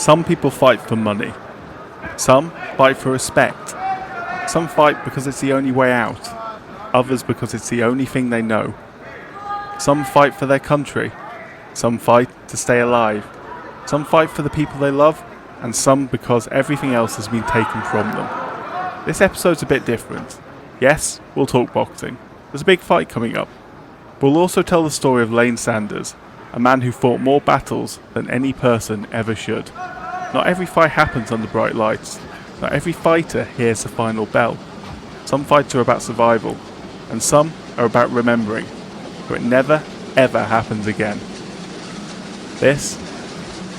Some people fight for money. Some fight for respect. Some fight because it's the only way out. Others because it's the only thing they know. Some fight for their country. Some fight to stay alive. Some fight for the people they love. And some because everything else has been taken from them. This episode's a bit different. Yes, we'll talk boxing. There's a big fight coming up. We'll also tell the story of Leen Sanders, a man who fought more battles than any person ever should. Not every fight happens under bright lights. Not every fighter hears the final bell. Some fights are about survival, and some are about remembering, so it never, ever happens again. This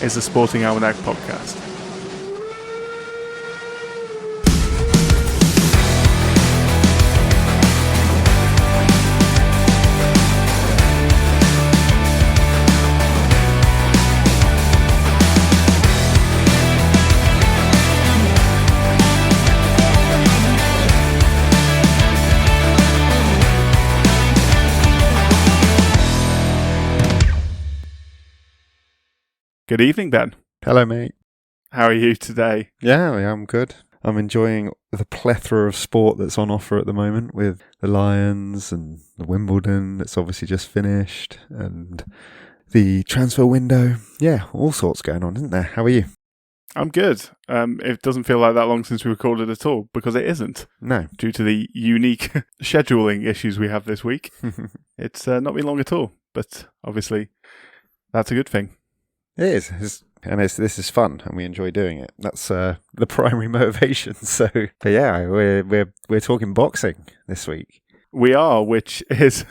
is the Sporting Almanac Podcast. Good evening, Ben. Hello, mate. How are you today? Yeah, I'm good. I'm enjoying the plethora of sport that's on offer at the moment with the Lions and the Wimbledon that's obviously just finished and the transfer window. Yeah, all sorts going on, isn't there? How are you? I'm good. It doesn't feel like that long since we recorded at all, because it isn't. No. Due to the unique scheduling issues we have this week. It's not been long at all, but obviously that's a good thing. It is, this is fun, and we enjoy doing it. That's the primary motivation. So, but yeah, we're talking boxing this week. We are, which is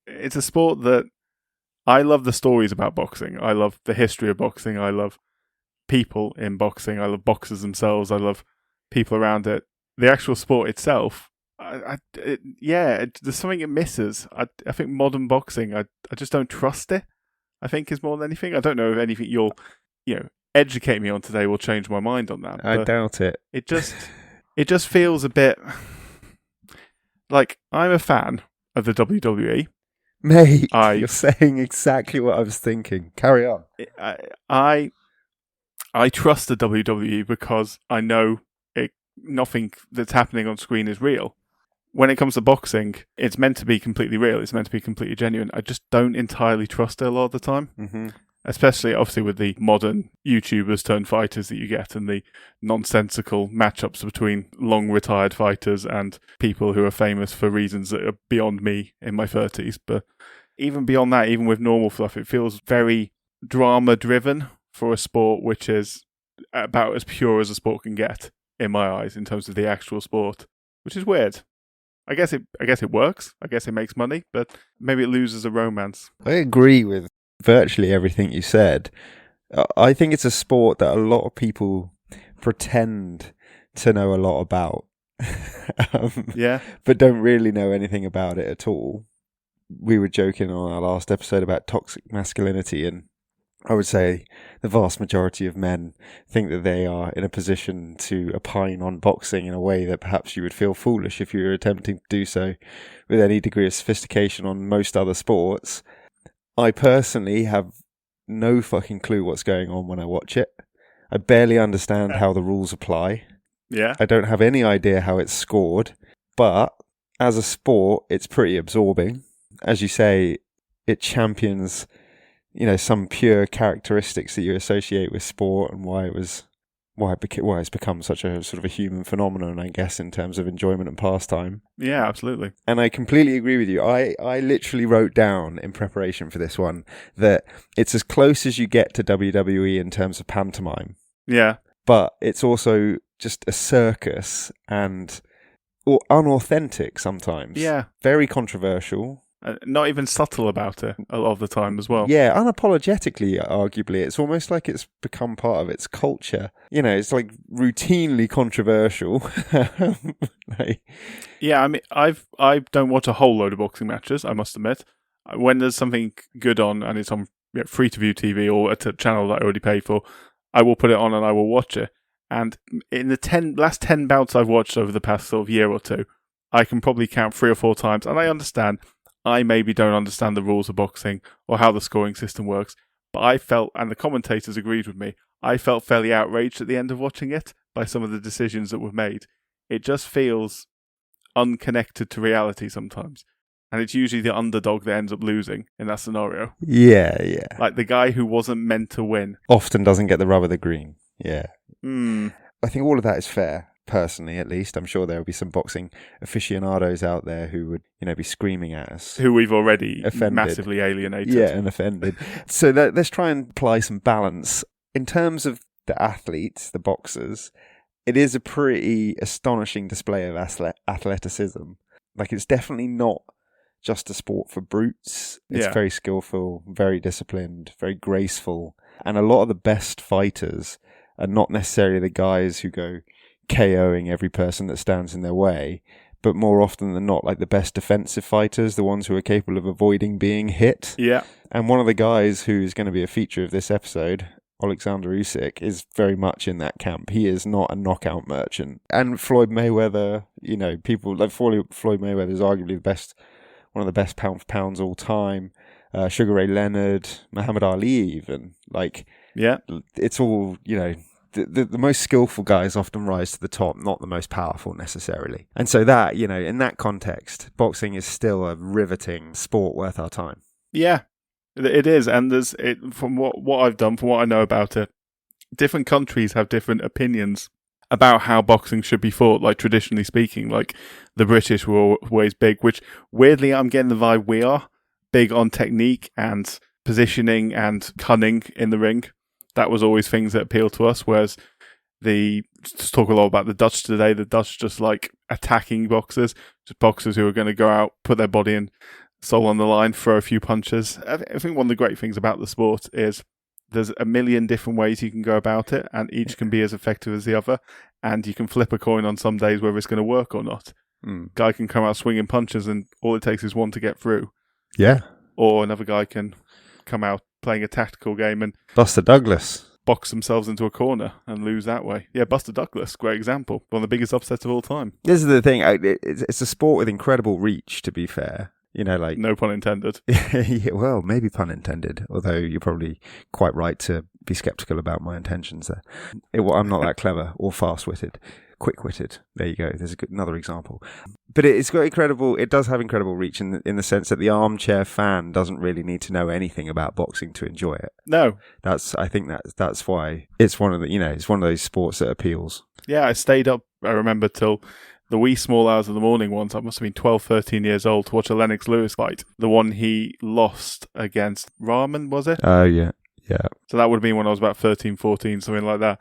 it's a sport that I love the stories about boxing. I love the history of boxing. I love people in boxing. I love boxers themselves. I love people around it. The actual sport itself, there's something it misses. I think modern boxing, I just don't trust it. I think is more than anything. I don't know if anything you'll, educate me on today will change my mind on that. I doubt it. It just feels a bit like I'm a fan of the WWE. Mate, you're saying exactly what I was thinking. Carry on. I trust the WWE because I know nothing that's happening on screen is real. When it comes to boxing, it's meant to be completely real. It's meant to be completely genuine. I just don't entirely trust it a lot of the time. Mm-hmm. Especially, obviously, with the modern YouTubers turned fighters that you get and the nonsensical matchups between long retired fighters and people who are famous for reasons that are beyond me in my 30s. But even beyond that, even with normal fluff, it feels very drama-driven for a sport which is about as pure as a sport can get, in my eyes, in terms of the actual sport, which is weird. I guess it works. I guess it makes money, but maybe it loses a romance. I agree with virtually everything you said. I think it's a sport that a lot of people pretend to know a lot about. But don't really know anything about it at all. We were joking on our last episode about toxic masculinity, and I would say the vast majority of men think that they are in a position to opine on boxing in a way that perhaps you would feel foolish if you were attempting to do so with any degree of sophistication on most other sports. I personally have no fucking clue what's going on when I watch it. I barely understand how the rules apply. Yeah. I don't have any idea how it's scored, but as a sport, it's pretty absorbing. As you say, it champions some pure characteristics that you associate with sport and why it's become such a sort of a human phenomenon, I guess, in terms of enjoyment and pastime. Yeah, absolutely. And I completely agree with you. I literally wrote down in preparation for this one that it's as close as you get to WWE in terms of pantomime. Yeah. But it's also just a circus or unauthentic sometimes. Yeah. Very controversial. Not even subtle about it a lot of the time as well. Yeah, unapologetically, arguably. It's almost like it's become part of its culture. It's like routinely controversial. Yeah, I mean, I don't watch a whole load of boxing matches, I must admit. When there's something good on and it's on free-to-view TV or at a channel that I already pay for, I will put it on and I will watch it. And in the last 10 bouts I've watched over the past sort of year or two, I can probably count 3 or 4 times, and I understand I maybe don't understand the rules of boxing or how the scoring system works, But I felt, and the commentators agreed with me, I felt fairly outraged at the end of watching it by some of the decisions that were made. It just feels unconnected to reality sometimes. And it's usually the underdog that ends up losing in that scenario. Yeah. Like the guy who wasn't meant to win. Often doesn't get the rub of the green. Yeah. Mm. I think all of that is fair, personally, at least. I'm sure there will be some boxing aficionados out there who would, be screaming at us. Who we've already offended. Massively alienated. Yeah, and offended. So let's try and apply some balance. In terms of the athletes, the boxers, it is a pretty astonishing display of athleticism. Like, it's definitely not just a sport for brutes. It's very skillful, very disciplined, very graceful. And a lot of the best fighters are not necessarily the guys who go KOing every person that stands in their way, but more often than not, like the best defensive fighters, the ones who are capable of avoiding being hit. Yeah. And one of the guys who is going to be a feature of this episode, Oleksandr Usyk, is very much in that camp. He is not a knockout merchant. And Floyd Mayweather, people like Floyd Mayweather is arguably one of the best pound for pounds all time. Sugar Ray Leonard, Muhammad Ali, even. It's all, the most skillful guys often rise to the top, not the most powerful necessarily. And so that, in that context, boxing is still a riveting sport worth our time. Yeah, it is. And from what I've done, from what I know about it, different countries have different opinions about how boxing should be fought, like traditionally speaking. Like the British were always big, which weirdly I'm getting the vibe we are big on technique and positioning and cunning in the ring. That was always things that appeal to us, whereas just talk a lot about the Dutch today. The Dutch just like attacking boxers, just boxers who are going to go out, put their body and soul on the line, throw a few punches. I think one of the great things about the sport is there's a million different ways you can go about it, and each can be as effective as the other, and you can flip a coin on some days whether it's going to work or not. Guy can come out swinging punches and all it takes is one to get through. Yeah. Or another guy can come out playing a tactical game and Buster Douglas box themselves into a corner and lose that way. Yeah, Buster Douglas, great example. One of the biggest upsets of all time. This is the thing. It's a sport with incredible reach, to be fair. No pun intended. Yeah, well, maybe pun intended, although you're probably quite right to be sceptical about my intentions there. I'm not that clever or fast-witted. Quick-witted. There you go. There's another example. But it does have incredible reach in the sense that the armchair fan doesn't really need to know anything about boxing to enjoy it. No. I think that's why it's one of it's one of those sports that appeals. Yeah, I stayed up, I remember, till the wee small hours of the morning once. I must have been 12, 13 years old to watch a Lennox Lewis fight. The one he lost against Rahman, was it? Oh, yeah. Yeah. So that would have been when I was about 13, 14, something like that.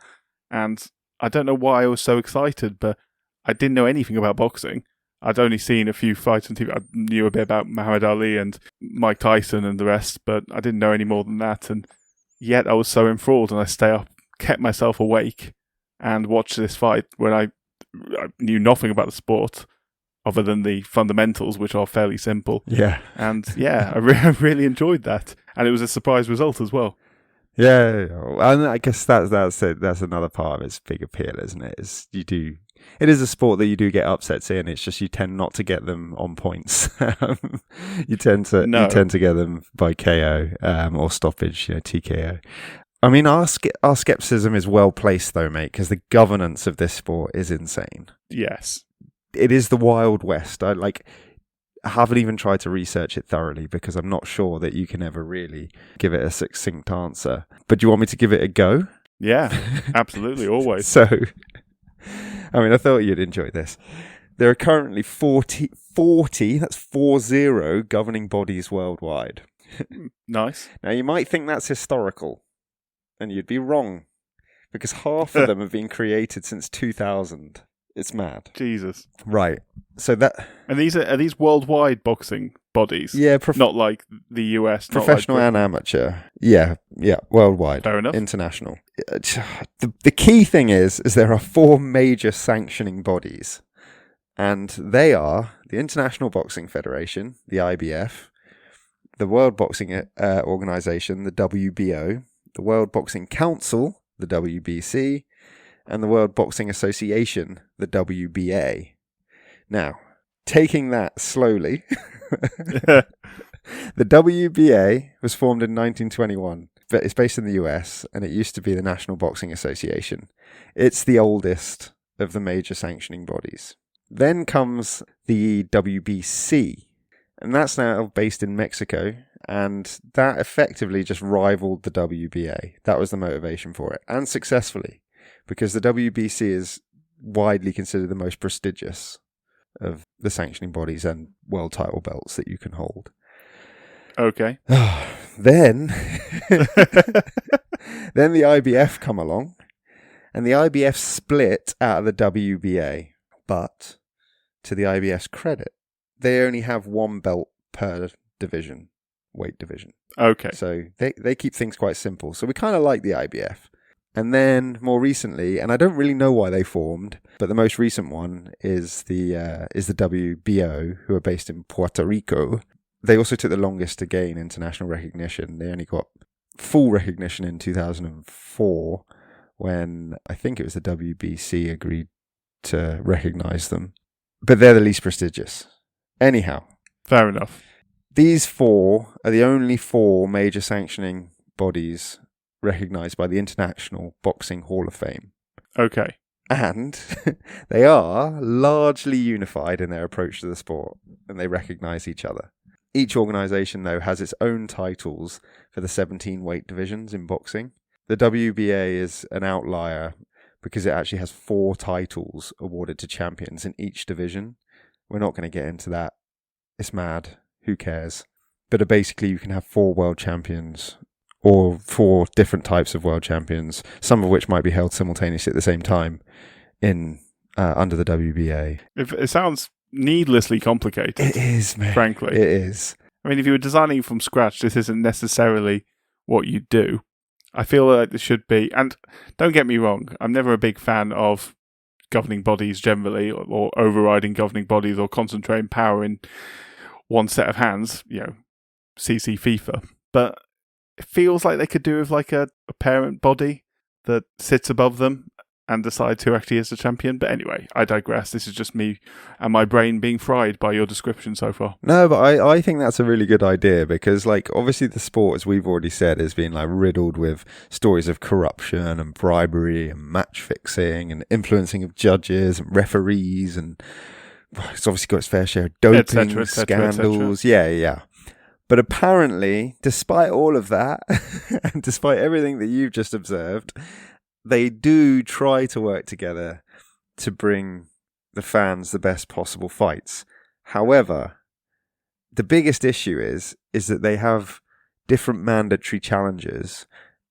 And I don't know why I was so excited, but I didn't know anything about boxing. I'd only seen a few fights on TV. I knew a bit about Muhammad Ali and Mike Tyson and the rest, but I didn't know any more than that. And yet I was so enthralled, and I stay up, kept myself awake, and watched this fight when I knew nothing about the sport other than the fundamentals, which are fairly simple. Yeah. And yeah, I really enjoyed that. And it was a surprise result as well. Yeah. And I guess that's another part of its big appeal, isn't it? It is a sport that you do get upsets in. It's just you tend not to get them on points. You tend to get them by KO or stoppage, TKO. I mean, our skepticism is well placed, though, mate, because the governance of this sport is insane. Yes. It is the Wild West. I haven't even tried to research it thoroughly because I'm not sure that you can ever really give it a succinct answer. But do you want me to give it a go? Yeah, absolutely, always. So, I thought you'd enjoy this. There are currently 40, that's 40 governing bodies worldwide. Nice. Now, you might think that's historical. And you'd be wrong, because half of them have been created since 2000. It's mad. Jesus. Right. So that... And are these worldwide boxing bodies? Yeah. Not like the US. Professional and amateur. Yeah. Worldwide. Fair enough. International. The key thing is there are 4 major sanctioning bodies. And they are the International Boxing Federation, the IBF, the World Boxing Organization, the WBO, the World Boxing Council, the WBC, and the World Boxing Association, the WBA. Now, taking that slowly, the WBA was formed in 1921. It's based in the US, and it used to be the National Boxing Association. It's the oldest of the major sanctioning bodies. Then comes the WBC, and that's now based in Mexico, and that effectively just rivaled the WBA. That was the motivation for it, and successfully, because the WBC is widely considered the most prestigious of the sanctioning bodies and world title belts that you can hold. Okay. Then the IBF come along, and the IBF split out of the WBA. But to the IBF's credit, they only have one belt per division, weight division. Okay. So they keep things quite simple. So we kind of like the IBF. And then more recently, and I don't really know why they formed, but the most recent one is the WBO, who are based in Puerto Rico. They also took the longest to gain international recognition. They only got full recognition in 2004, when I think it was the WBC agreed to recognise them. But they're the least prestigious. Anyhow. Fair enough. These four are the only four major sanctioning bodies recognised by the International Boxing Hall of Fame. Okay. And they are largely unified in their approach to the sport, and they recognise each other. Each organisation, though, has its own titles for the 17 weight divisions in boxing. The WBA is an outlier because it actually has 4 titles awarded to champions in each division. We're not going to get into that. It's mad. Who cares? But basically, you can have 4 world champions, or 4 different types of world champions, some of which might be held simultaneously at the same time in under the WBA. It sounds needlessly complicated. It is, man. Frankly. It is. I mean, if you were designing from scratch, this isn't necessarily what you do. I feel like there should be, and don't get me wrong, I'm never a big fan of governing bodies generally, or overriding governing bodies, or concentrating power in one set of hands, CC FIFA. But it feels like they could do with like a parent body that sits above them and decides who actually is the champion. But anyway, I digress. This is just me and my brain being fried by your description so far. No, but I think that's a really good idea, because like obviously the sport, as we've already said, has been like riddled with stories of corruption and bribery and match fixing and influencing of judges and referees, and it's obviously got its fair share of doping scandals. Yeah. But apparently, despite all of that, and despite everything that you've just observed, they do try to work together to bring the fans the best possible fights. However, the biggest issue is that they have different mandatory challenges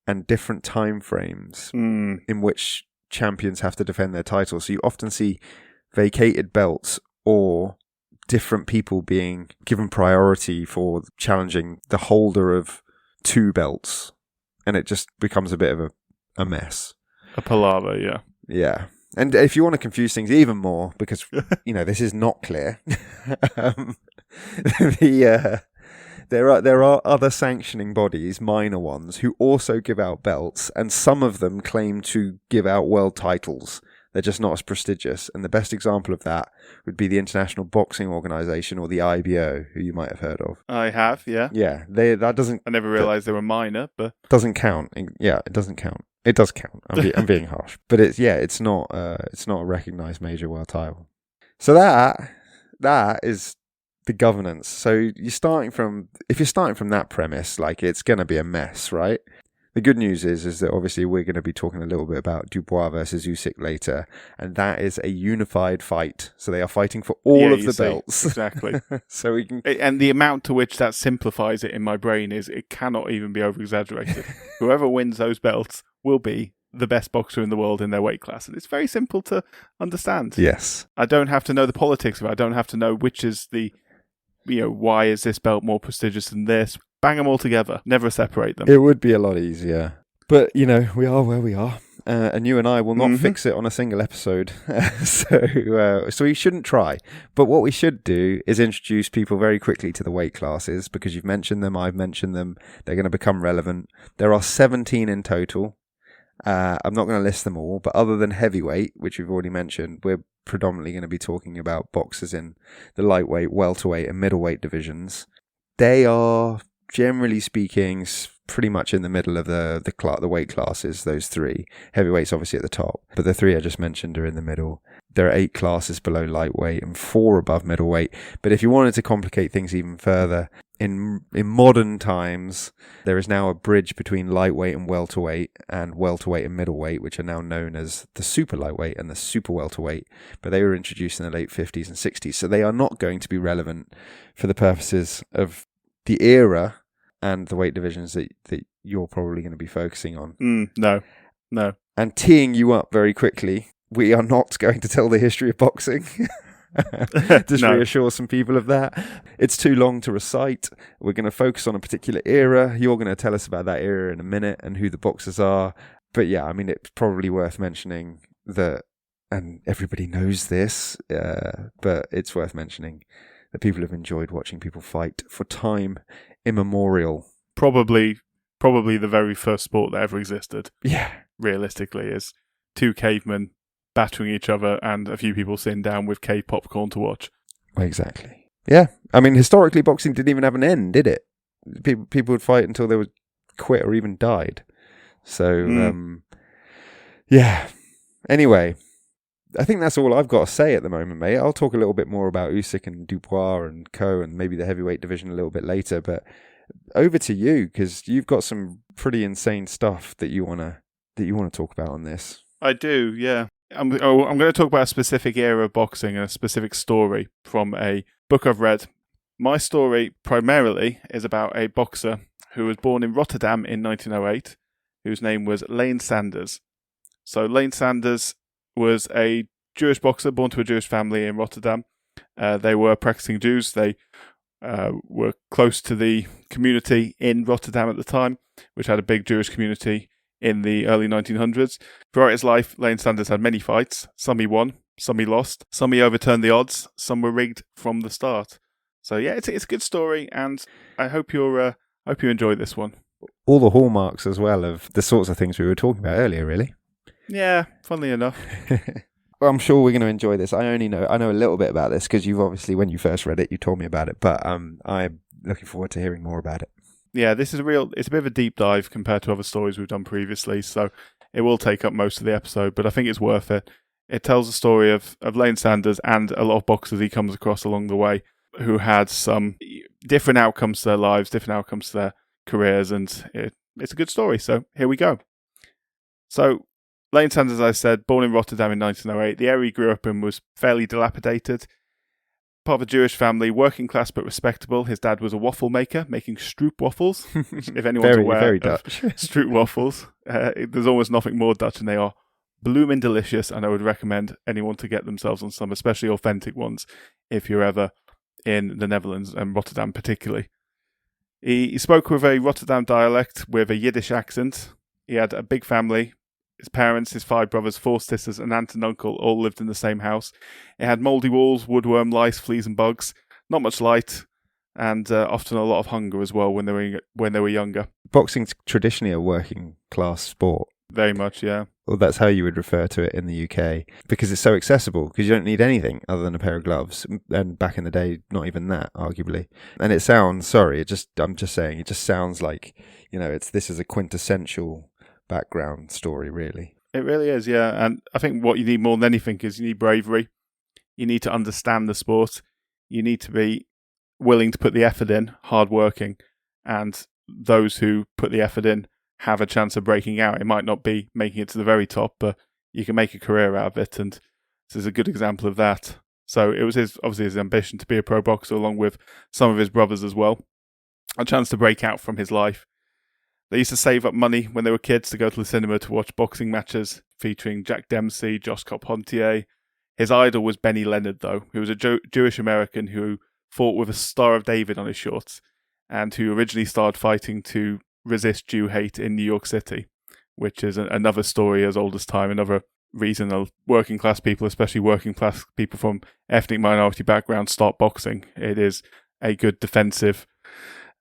and different time frames in which champions have to defend their titles. So you often see vacated belts or different people being given priority for challenging the holder of 2 belts. And it just becomes a bit of a mess. A palaver, yeah. Yeah. And if you want to confuse things even more, because, this is not clear, there are other sanctioning bodies, minor ones, who also give out belts, and some of them claim to give out world titles. They're just not as prestigious. And the best example of that would be the International Boxing Organization, or the IBO, who you might have heard of. I have, yeah. Yeah, that doesn't... I never realised they were minor, but... Doesn't count. Yeah, it doesn't count. It does count. I'm being harsh. But it's not a recognised major world title. So that is the governance. So if you're starting from that premise, like, it's going to be a mess, right? The good news is that obviously we're going to be talking a little bit about Dubois versus Usyk later, and that is a unified fight. So they are fighting for all of the belts. Exactly. So we can... And the amount to which that simplifies it in my brain is it cannot even be over-exaggerated. Whoever wins those belts will be the best boxer in the world in their weight class. And it's very simple to understand. Yes. I don't have to know the politics of it. I don't have to know which is the, why is this belt more prestigious than this? Bang them all together. Never separate them. It would be a lot easier. But, we are where we are. And you and I will not fix it on a single episode. So we shouldn't try. But what we should do is introduce people very quickly to the weight classes, because you've mentioned them, I've mentioned them. They're going to become relevant. There are 17 in total. I'm not going to list them all, but other than heavyweight, which we've already mentioned, we're predominantly going to be talking about boxers in the lightweight, welterweight, and middleweight divisions. They are, generally speaking, pretty much in the middle of the weight classes, those three. Heavyweight's obviously at the top, but the three I just mentioned are in the middle. There are 8 classes below lightweight and 4 above middleweight. But if you wanted to complicate things even further, in modern times, there is now a bridge between lightweight and welterweight and middleweight, which are now known as the super lightweight and the super welterweight. But they were introduced in the late 50s and 60s, so they are not going to be relevant for the purposes of the era and the weight divisions that you're probably going to be focusing on. No. And teeing you up very quickly, we are not going to tell the history of boxing. Just reassure some people of that. It's too long to recite. We're going to focus on a particular era. You're going to tell us about that era in a minute and who the boxers are. But yeah, I mean, it's probably worth mentioning that, and everybody knows this, but it's worth mentioning that people have enjoyed watching people fight for time immemorial. Probably the very first sport that ever existed. Yeah. Realistically, is 2 cavemen battering each other and a few people sitting down with cave popcorn to watch. Exactly. Yeah. I mean, historically, boxing didn't even have an end, did it? People would fight until they would quit or even died. So, yeah. Anyway, I think that's all I've got to say at the moment, mate. I'll talk a little bit more about Usyk and Dubois and co, and maybe the heavyweight division a little bit later. But over to you, because you've got some pretty insane stuff that you want to talk about on this. I do, yeah. I'm going to talk about a specific era of boxing and a specific story from a book I've read. My story primarily is about a boxer who was born in Rotterdam in 1908, whose name was Leen Sanders. So Leen Sanders was a Jewish boxer born to a Jewish family in Rotterdam. They were practicing Jews. They were close to the community in Rotterdam at the time, which had a big Jewish community in the early 1900s. Throughout his life, Leen Sanders had many fights. Some he won, some he lost, some he overturned the odds, some were rigged from the start. So yeah, it's a good story, and I hope you enjoy this one. All the hallmarks as well of the sorts of things we were talking about earlier, really. Yeah, funnily enough. Well, I'm sure we're going to enjoy this. I know a little bit about this because you've obviously, when you first read it, you told me about it, but I'm looking forward to hearing more about it. Yeah, this is it's a bit of a deep dive compared to other stories we've done previously, so it will take up most of the episode, but I think it's worth it. It tells the story of Leen Sanders and a lot of boxers he comes across along the way who had some different outcomes to their lives, different outcomes to their careers, and it's a good story, so here we go. So, Leen Sanders, as I said, born in Rotterdam in 1908. The area he grew up in was fairly dilapidated. Part of a Jewish family, working class but respectable. His dad was a waffle maker, making stroop waffles. If anyone's aware very of Dutch. stroop waffles, there's almost nothing more Dutch, and they are blooming delicious. And I would recommend anyone to get themselves on some, especially authentic ones, if you're ever in the Netherlands and Rotterdam particularly. He spoke with a Rotterdam dialect with a Yiddish accent. He had a big family. His parents, his 5 brothers, 4 sisters, an aunt and uncle all lived in the same house. It had mouldy walls, woodworm, lice, fleas and bugs. Not much light, and often a lot of hunger as well when they were younger. Boxing's traditionally a working class sport. Very much, yeah. Well, that's how you would refer to it in the UK, because it's so accessible, because you don't need anything other than a pair of gloves. And back in the day, not even that, arguably. And it sounds, I'm just saying, it just sounds like, this is a quintessential background story, really. It really is, yeah. And I think what you need more than anything is you need bravery. You need to understand the sport. You need to be willing to put the effort in, hard-working. And those who put the effort in have a chance of breaking out. It might not be making it to the very top, but you can make a career out of it. And this is a good example of that. So it was obviously his ambition to be a pro boxer, along with some of his brothers as well. A chance to break out from his life. They used to save up money when they were kids to go to the cinema to watch boxing matches featuring Jack Dempsey, Josh Carpentier. His idol was Benny Leonard, though, who was a Jewish American who fought with a Star of David on his shorts and who originally started fighting to resist Jew hate in New York City, which is another story as old as time, another reason working class people, especially working class people from ethnic minority backgrounds, start boxing. It is a good defensive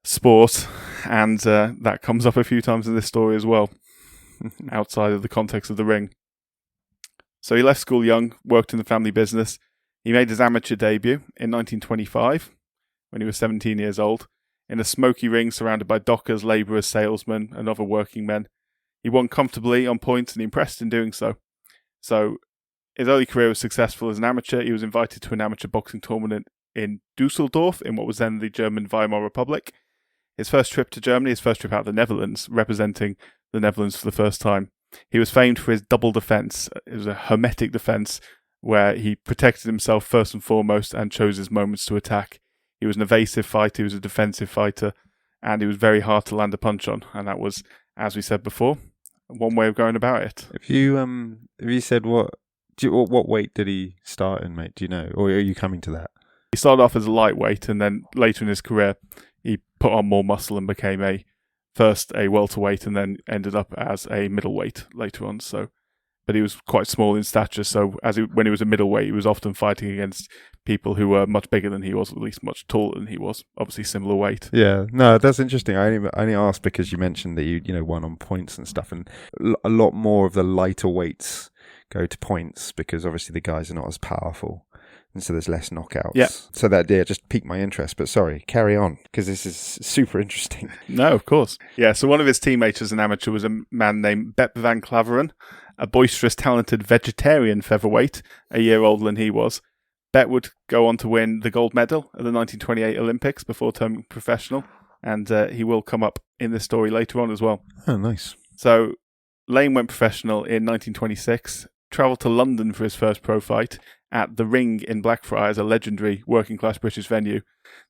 sport, and that comes up a few times in this story as well, outside of the context of the ring. So he left school young, worked in the family business. He made his amateur debut in 1925, when he was 17 years old, in a smoky ring surrounded by dockers, labourers, salesmen, and other working men. He won comfortably on points and impressed in doing so. So his early career was successful as an amateur. He was invited to an amateur boxing tournament in Dusseldorf, in what was then the German Weimar Republic. His first trip to Germany, his first trip out of the Netherlands, representing the Netherlands for the first time. He was famed for his double defence. It was a hermetic defence where he protected himself first and foremost and chose his moments to attack. He was an evasive fighter, he was a defensive fighter, and he was very hard to land a punch on. And that was, as we said before, one way of going about it. If you said what weight did he start in, mate? Do you know, or are you coming to that? He started off as a lightweight, and then later in his career, he put on more muscle and became first a welterweight, and then ended up as a middleweight later on. So, but he was quite small in stature. So, when he was a middleweight, he was often fighting against people who were much bigger than he was, or at least much taller than he was. Obviously, similar weight. Yeah, no, that's interesting. I only asked because you mentioned that you won on points and stuff, and a lot more of the lighter weights go to points because obviously the guys are not as powerful, and so there's less knockouts. Yeah. So that just piqued my interest. But sorry, carry on, because this is super interesting. No, of course. Yeah, so one of his teammates as an amateur was a man named Bep van Klaveren, a boisterous, talented vegetarian featherweight, a year older than he was. Bet would go on to win the gold medal at the 1928 Olympics before turning professional, and he will come up in this story later on as well. Oh, nice. So Leen went professional in 1926, travelled to London for his first pro fight at The Ring in Blackfriars, a legendary working-class British venue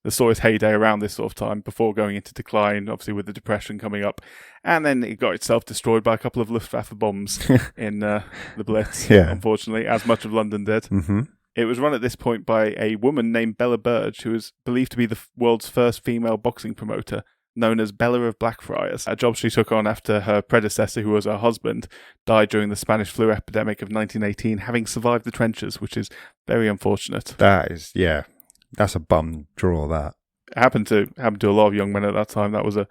that saw his heyday around this sort of time before going into decline, obviously with the Depression coming up. And then it got itself destroyed by a couple of Luftwaffe bombs in the Blitz, unfortunately, as much of London did. Mm-hmm. It was run at this point by a woman named Bella Burge, who was believed to be the world's first female boxing promoter, known as Bella of Blackfriars, a job she took on after her predecessor, who was her husband, died during the Spanish flu epidemic of 1918, having survived the trenches, which is very unfortunate. That's a bum draw, that. It happened to a lot of young men at that time. That was an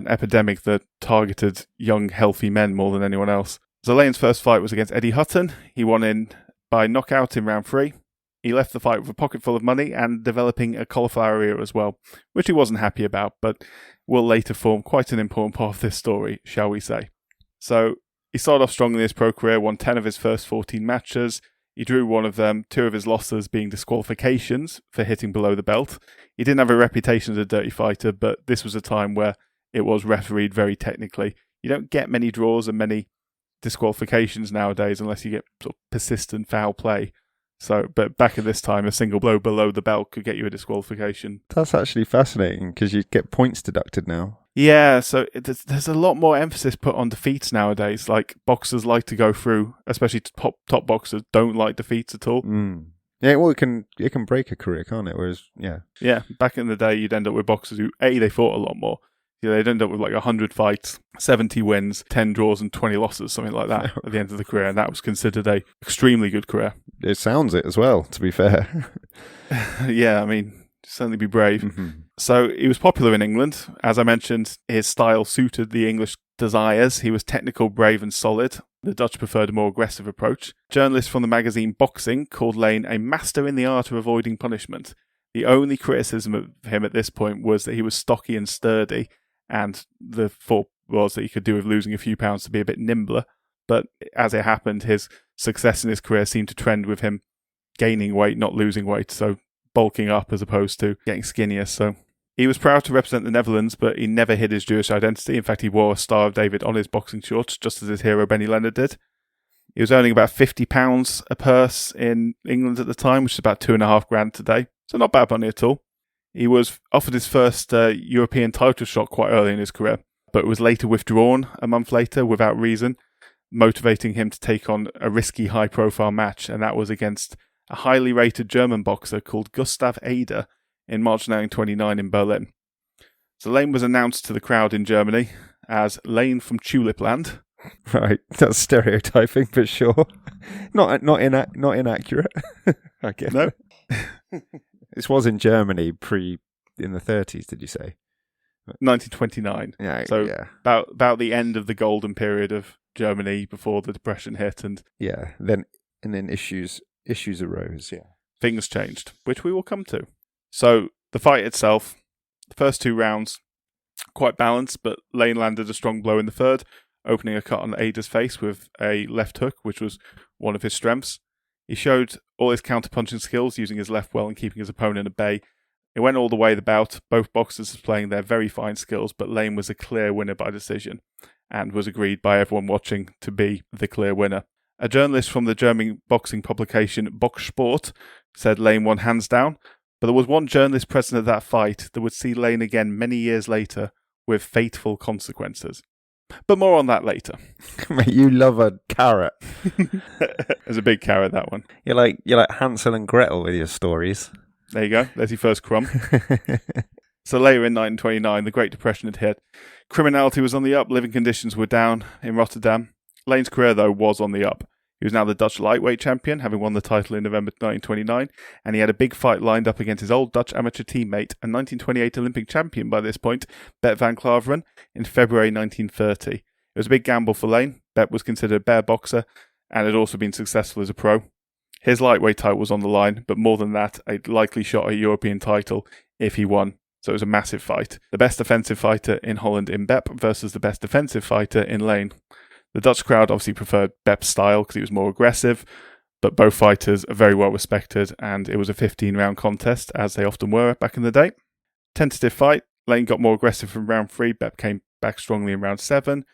epidemic that targeted young, healthy men more than anyone else. Leen's first fight was against Eddie Hutton. He won in by knockout in round 3. He left the fight with a pocket full of money and developing a cauliflower ear as well, which he wasn't happy about, but will later form quite an important part of this story, shall we say. So he started off strongly in his pro career, won 10 of his first 14 matches. He drew one of them, 2 of his losses being disqualifications for hitting below the belt. He didn't have a reputation as a dirty fighter, but this was a time where it was refereed very technically. You don't get many draws and many disqualifications nowadays unless you get sort of persistent foul play. So, but back at this time, a single blow below the belt could get you a disqualification. That's actually fascinating because you get points deducted now. Yeah, so there's a lot more emphasis put on defeats nowadays. Like, boxers like to go through, especially top boxers, don't like defeats at all. Mm. Yeah, well, it can break a career, can't it? Whereas, yeah, back in the day, you'd end up with boxers who, they fought a lot more. They'd end up with like 100 fights, 70 wins, 10 draws and 20 losses, something like that at the end of the career. And that was considered a extremely good career. It sounds it as well, to be fair. Yeah, I mean, certainly be brave. Mm-hmm. So he was popular in England. As I mentioned, his style suited the English desires. He was technical, brave and solid. The Dutch preferred a more aggressive approach. Journalists from the magazine Boxing called Leen a master in the art of avoiding punishment. The only criticism of him at this point was that he was stocky and sturdy, and the thought was that he could do with losing a few pounds to be a bit nimbler. But as it happened, his success in his career seemed to trend with him gaining weight, not losing weight, so bulking up as opposed to getting skinnier. So he was proud to represent the Netherlands, but he never hid his Jewish identity. In fact, he wore a Star of David on his boxing shorts, just as his hero Benny Leonard did. He was earning about £50 a purse in England at the time, which is about $2,500 today. So not bad money at all. He was offered his first European title shot quite early in his career, but was later withdrawn a month later without reason, motivating him to take on a risky high-profile match, and that was against a highly rated German boxer called Gustav Eder in March 1929 in Berlin. So Leen was announced to the crowd in Germany as Leen from Tulipland. Right, that's stereotyping, but sure. Not inaccurate, I guess. No. This was in Germany in the 30s, did you say? 1929. Yeah. So yeah. about the end of the golden period of Germany before the Depression hit, and then issues arose. Yeah, things changed, which we will come to. So the fight itself, The first 2 rounds, quite balanced, but Leen landed a strong blow in the third, opening a cut on Ada's face with a left hook, which was one of his strengths. He showed all his counter-punching skills, using his left well and keeping his opponent at bay. It went all the way the bout, both boxers displaying their very fine skills, but Leen was a clear winner by decision, and was agreed by everyone watching to be the clear winner. A journalist from the German boxing publication Boxsport said Leen won hands down, but there was one journalist present at that fight that would see Leen again many years later with fateful consequences. But more on that later. Mate, you love a carrot. There's a big carrot, that one. You're like Hansel and Gretel with your stories. There you go. There's your first crumb. So later in 1929, the Great Depression had hit. Criminality was on the up, living conditions were down in Rotterdam. Leen's career, though, was on the up. He was now the Dutch lightweight champion, having won the title in November 1929, and he had a big fight lined up against his old Dutch amateur teammate and 1928 Olympic champion by this point, Bert van Klaveren, in February 1930. It was a big gamble for Leen. Bert was considered a bear boxer and had also been successful as a pro. His lightweight title was on the line, but more than that, a likely shot at a European title if he won. So it was a massive fight. The best offensive fighter in Holland in Bep versus the best defensive fighter in Leen. The Dutch crowd obviously preferred Bep's style because he was more aggressive, but both fighters are very well respected, and it was a 15-round contest, as they often were back in the day. Tentative fight. Leen got more aggressive from round 3. Bep came back strongly in round 7.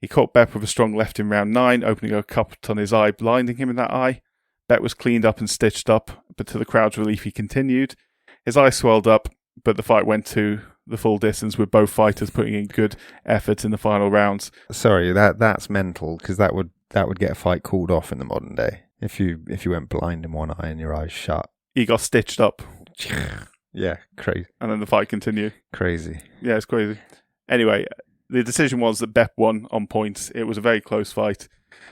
He caught Bep with a strong left in round 9, opening a cut on his eye, blinding him in that eye. Bep was cleaned up and stitched up, but to the crowd's relief he continued. His eye swelled up, but the fight went to the full distance, with both fighters putting in good effort in the final rounds. Sorry, that's mental, because that would get a fight called off in the modern day. If you went blind in one eye and your eyes shut. He got stitched up. Yeah, crazy. And then the fight continued. Crazy. Yeah, it's crazy. Anyway, the decision was that Bep won on points. It was a very close fight.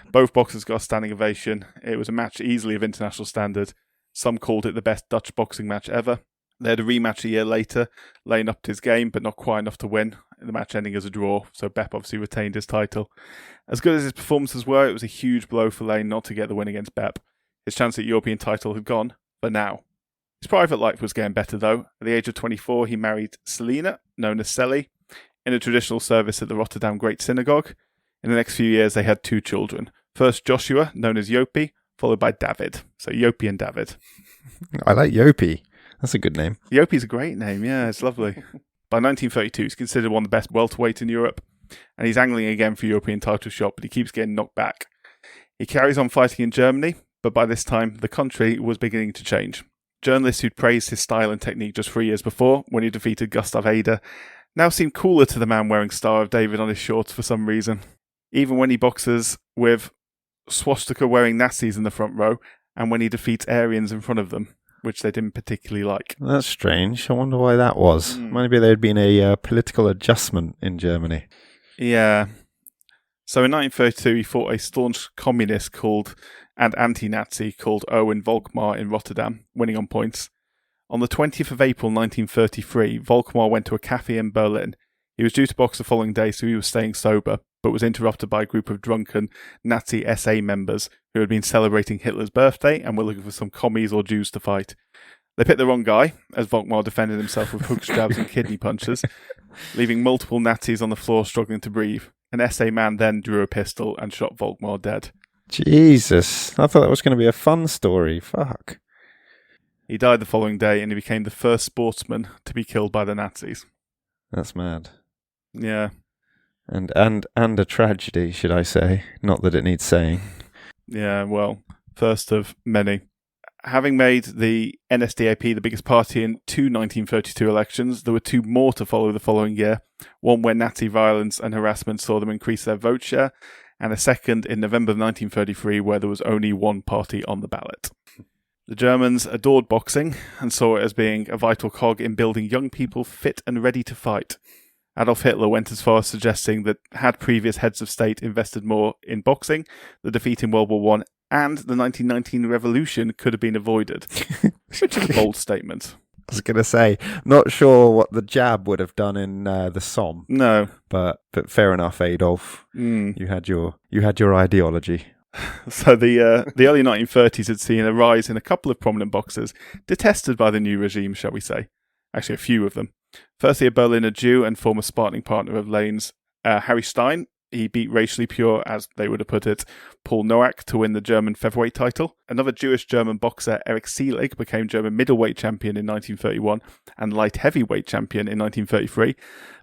Both boxers got a standing ovation. It was a match easily of international standard. Some called it the best Dutch boxing match ever. They had a rematch a year later. Leen upped his game, but not quite enough to win. The match ending as a draw, so Bep obviously retained his title. As good as his performances were, it was a huge blow for Leen not to get the win against Bep. His chance at European title had gone, for now. His private life was getting better, though. At the age of 24, he married Selina, known as Selly, in a traditional service at the Rotterdam Great Synagogue. In the next few years, they had 2 children. First, Joshua, known as Jopie, followed by David. So Jopie and David. I like Jopie. That's a good name. Jopie's a great name, yeah, it's lovely. By 1932, he's considered one of the best welterweights in Europe, and he's angling again for European title shot, but he keeps getting knocked back. He carries on fighting in Germany, but by this time, the country was beginning to change. Journalists who'd praised his style and technique just 3 years before, when he defeated Gustav Eder, now seem cooler to the man wearing Star of David on his shorts for some reason. Even when he boxes with swastika-wearing Nazis in the front row, and when he defeats Aryans in front of them, which they didn't particularly like. That's strange. I wonder why that was. Maybe there had been a political adjustment in Germany. Yeah. So in 1932, he fought a staunch communist and anti-Nazi called Owen Volkmar in Rotterdam, winning on points. On the 20th of April 1933, Volkmar went to a cafe in Berlin. He was due to box the following day, so he was staying sober, but was interrupted by a group of drunken Nazi SA members who had been celebrating Hitler's birthday and were looking for some commies or Jews to fight. They picked the wrong guy, as Volkmar defended himself with hook stabs and kidney punches, leaving multiple Nazis on the floor struggling to breathe. An SA man then drew a pistol and shot Volkmar dead. Jesus, I thought that was going to be a fun story. Fuck. He died the following day, and he became the first sportsman to be killed by the Nazis. That's mad. Yeah. And a tragedy, should I say. Not that it needs saying. Yeah, well, first of many. Having made the NSDAP the biggest party in 2 1932 elections, there were 2 more to follow the following year. One where Nazi violence and harassment saw them increase their vote share, and a second in November of 1933 where there was only one party on the ballot. The Germans adored boxing and saw it as being a vital cog in building young people fit and ready to fight. Adolf Hitler went as far as suggesting that had previous heads of state invested more in boxing, the defeat in World War I and the 1919 revolution could have been avoided. Which is a bold statement. I was going to say, not sure what the jab would have done in the Somme. No. But fair enough, Adolf. You had your ideology. So the early 1930s had seen a rise in a couple of prominent boxers, detested by the new regime, shall we say. Actually, a few of them. Firstly, a Berliner Jew and former sparring partner of Lane's, Harry Stein. He beat racially pure, as they would have put it, Paul Nowak to win the German featherweight title. Another Jewish-German boxer, Eric Seelig, became German middleweight champion in 1931 and light heavyweight champion in 1933,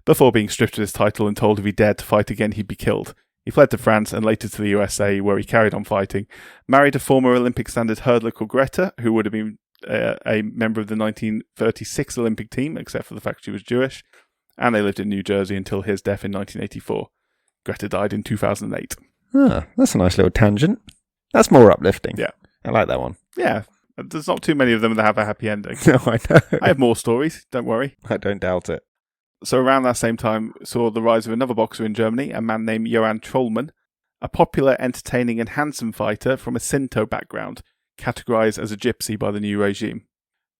before being stripped of his title and told if he dared to fight again he'd be killed. He fled to France and later to the USA, where he carried on fighting, married a former Olympic standard hurdler called Greta, who would have been a member of the 1936 Olympic team, except for the fact she was Jewish, and they lived in New Jersey until his death in 1984. Greta died in 2008. Ah, that's a nice little tangent. That's more uplifting. Yeah. I like that one. Yeah, there's not too many of them that have a happy ending. No, I know. I have more stories, don't worry. I don't doubt it. So around that same time saw the rise of another boxer in Germany, a man named Johann Trollmann, a popular, entertaining and handsome fighter from a Sinto background, categorized as a gypsy by the new regime.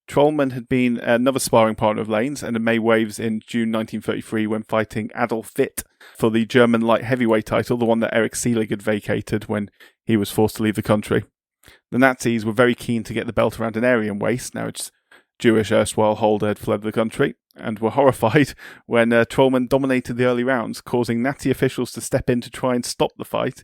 Trollmann had been another sparring partner of Lane's and had made waves in June 1933 when fighting Adolf Witt for the German light heavyweight title, the one that Eric Seelig had vacated when he was forced to leave the country. The Nazis were very keen to get the belt around an Aryan waist, now its Jewish erstwhile holder had fled the country, and were horrified when Trollmann dominated the early rounds, causing Nazi officials to step in to try and stop the fight,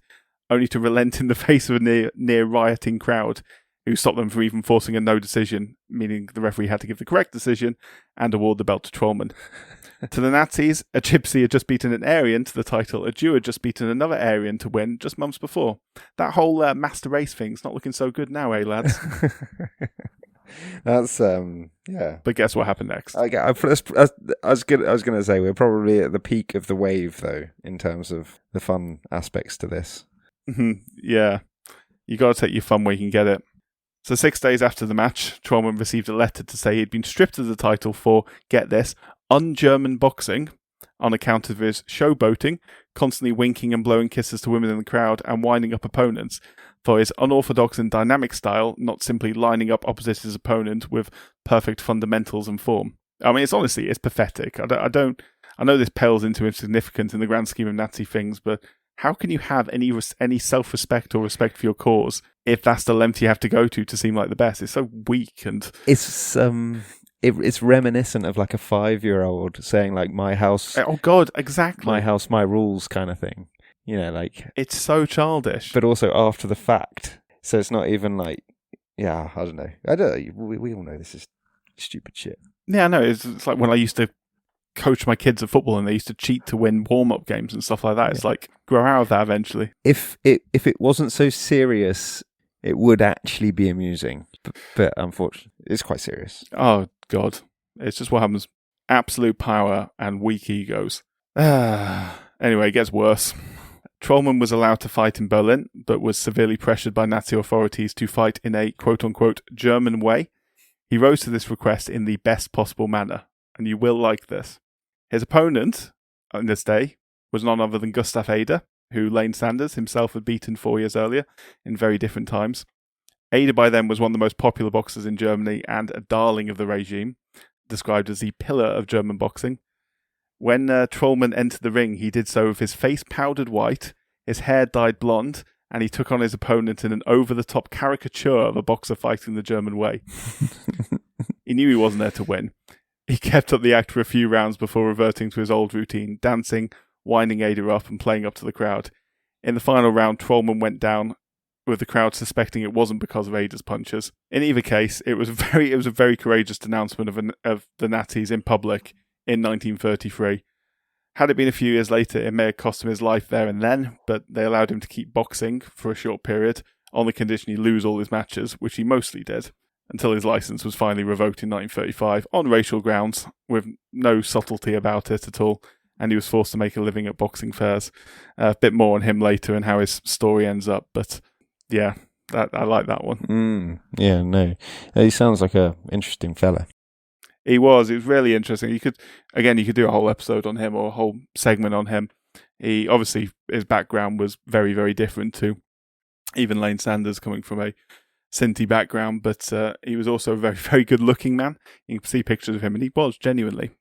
only to relent in the face of a near rioting crowd, who stopped them from even forcing a no decision, meaning the referee had to give the correct decision and award the belt to Trollmann. To the Nazis, a gypsy had just beaten an Aryan to the title, a Jew had just beaten another Aryan to win just months before. That whole master race thing's not looking so good now, eh, lads? That's yeah. But guess what happened next? I was going to say we're probably at the peak of the wave, though, in terms of the fun aspects to this. Yeah, you got to take your fun where you can get it. So 6 days after the match, Trollmann received a letter to say he'd been stripped of the title for, get this, un-German boxing on account of his showboating, constantly winking and blowing kisses to women in the crowd and winding up opponents, for his unorthodox and dynamic style, not simply lining up opposite his opponent with perfect fundamentals and form. I mean, it's pathetic. I know this pales into insignificance in the grand scheme of Nazi things, but how can you have any self-respect or respect for your cause if that's the length you have to go to seem like the best? It's so weak and... It's reminiscent of like a 5-year-old saying like, my house... Oh God, exactly. My house, my rules kind of thing. You know, like... It's so childish. But also after the fact. So it's not even like... Yeah, I don't know. We all know this is stupid shit. Yeah, I know. It's like when I used to coach my kids at football and they used to cheat to win warm-up games and stuff like that. It's like, grow out of that eventually. If it wasn't so serious, it would actually be amusing. But unfortunately, it's quite serious. Oh, God. It's just what happens. Absolute power and weak egos. Anyway, it gets worse. Trollmann was allowed to fight in Berlin, but was severely pressured by Nazi authorities to fight in a quote-unquote German way. He rose to this request in the best possible manner, and you will like this. His opponent on this day was none other than Gustav Eder, who Leen Sanders himself had beaten 4 years earlier in very different times. Eder by then was one of the most popular boxers in Germany and a darling of the regime, described as the pillar of German boxing. When Trollmann entered the ring, he did so with his face powdered white, his hair dyed blonde, and he took on his opponent in an over-the-top caricature of a boxer fighting the German way. He knew he wasn't there to win. He kept up the act for a few rounds before reverting to his old routine, dancing, winding Eder up and playing up to the crowd. In the final round, Trollmann went down, with the crowd suspecting it wasn't because of Eder's punches. In either case, it was a very courageous denouncement of the Nazis in public in 1933. Had it been a few years later, it may have cost him his life there and then, but they allowed him to keep boxing for a short period, on the condition he lose all his matches, which he mostly did, until his license was finally revoked in 1935, on racial grounds, with no subtlety about it at all, and he was forced to make a living at boxing fairs. A bit more on him later and how his story ends up, but yeah, I like that one. Yeah, no. He sounds like a interesting fella. He was really interesting. You could do a whole episode on him or a whole segment on him. He obviously, his background was very, very different to even Leen Sanders, coming from a Sinti background, but he was also a very, very good looking man. You can see pictures of him and he was genuinely,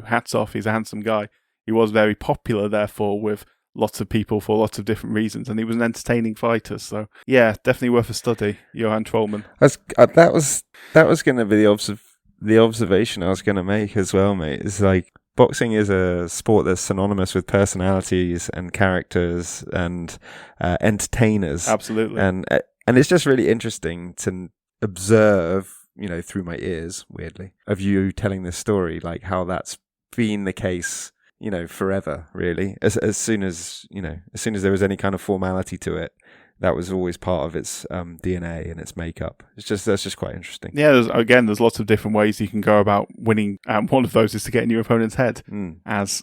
hats off. He's a handsome guy. He was very popular, therefore, with lots of people for lots of different reasons, and he was an entertaining fighter. So yeah, definitely worth a study. Johann Trollmann. That was going to be the the observation I was going to make as well, mate, is like boxing is a sport that's synonymous with personalities and characters and entertainers. Absolutely. And it's just really interesting to observe, through my ears, weirdly, of you telling this story, like how that's been the case, forever, really. As soon as there was any kind of formality to it, that was always part of its DNA and its makeup. That's just quite interesting. Yeah, there's lots of different ways you can go about winning. One of those is to get in your opponent's head, as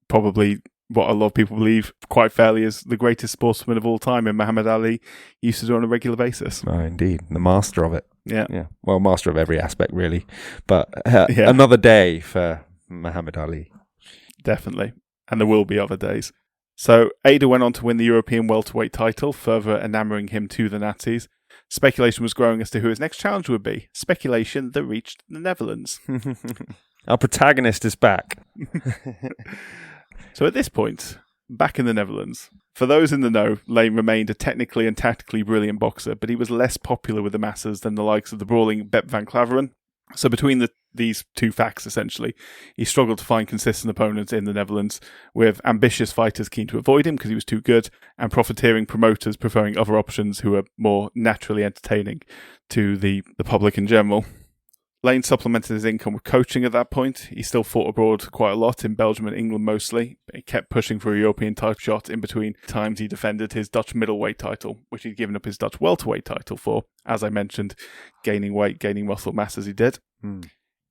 probably what a lot of people believe quite fairly is the greatest sportsman of all time, and Muhammad Ali used to do on a regular basis. Oh, indeed. The master of it. Yeah. Well, master of every aspect, really. But another day for Muhammad Ali. Definitely. And there will be other days. So Ada went on to win the European welterweight title, further enamouring him to the Nazis. Speculation was growing as to who his next challenger would be. Speculation that reached the Netherlands. Our protagonist is back. So at this point, back in the Netherlands, for those in the know, Leen remained a technically and tactically brilliant boxer, but he was less popular with the masses than the likes of the brawling Bep van Klaveren. So between these two facts, essentially, he struggled to find consistent opponents in the Netherlands, with ambitious fighters keen to avoid him because he was too good, and profiteering promoters preferring other options who were more naturally entertaining to the public in general. Leen supplemented his income with coaching at that point. He still fought abroad quite a lot, in Belgium and England mostly. He kept pushing for a European title shot in between times he defended his Dutch middleweight title, which he'd given up his Dutch welterweight title for, as I mentioned, gaining weight, gaining muscle mass as he did.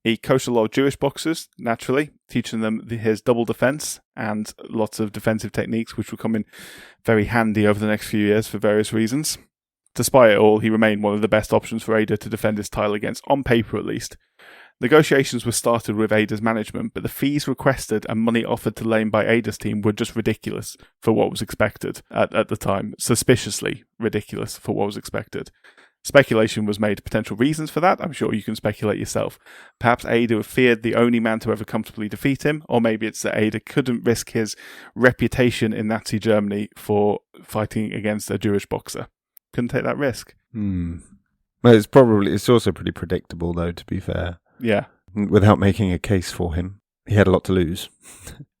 He coached a lot of Jewish boxers, naturally, teaching them his double defense and lots of defensive techniques, which will come in very handy over the next few years for various reasons. Despite it all, he remained one of the best options for Ada to defend his title against, on paper at least. Negotiations were started with Ada's management, but the fees requested and money offered to Leen by Ada's team were just ridiculous for what was expected at the time. Suspiciously ridiculous for what was expected. Speculation was made potential reasons for that. I'm sure you can speculate yourself. Perhaps Ada feared the only man to ever comfortably defeat him, or maybe it's that Ada couldn't risk his reputation in Nazi Germany for fighting against a Jewish boxer. Couldn't take that risk. Well, it's also pretty predictable, though, to be fair. Yeah. Without making a case for him. He had a lot to lose.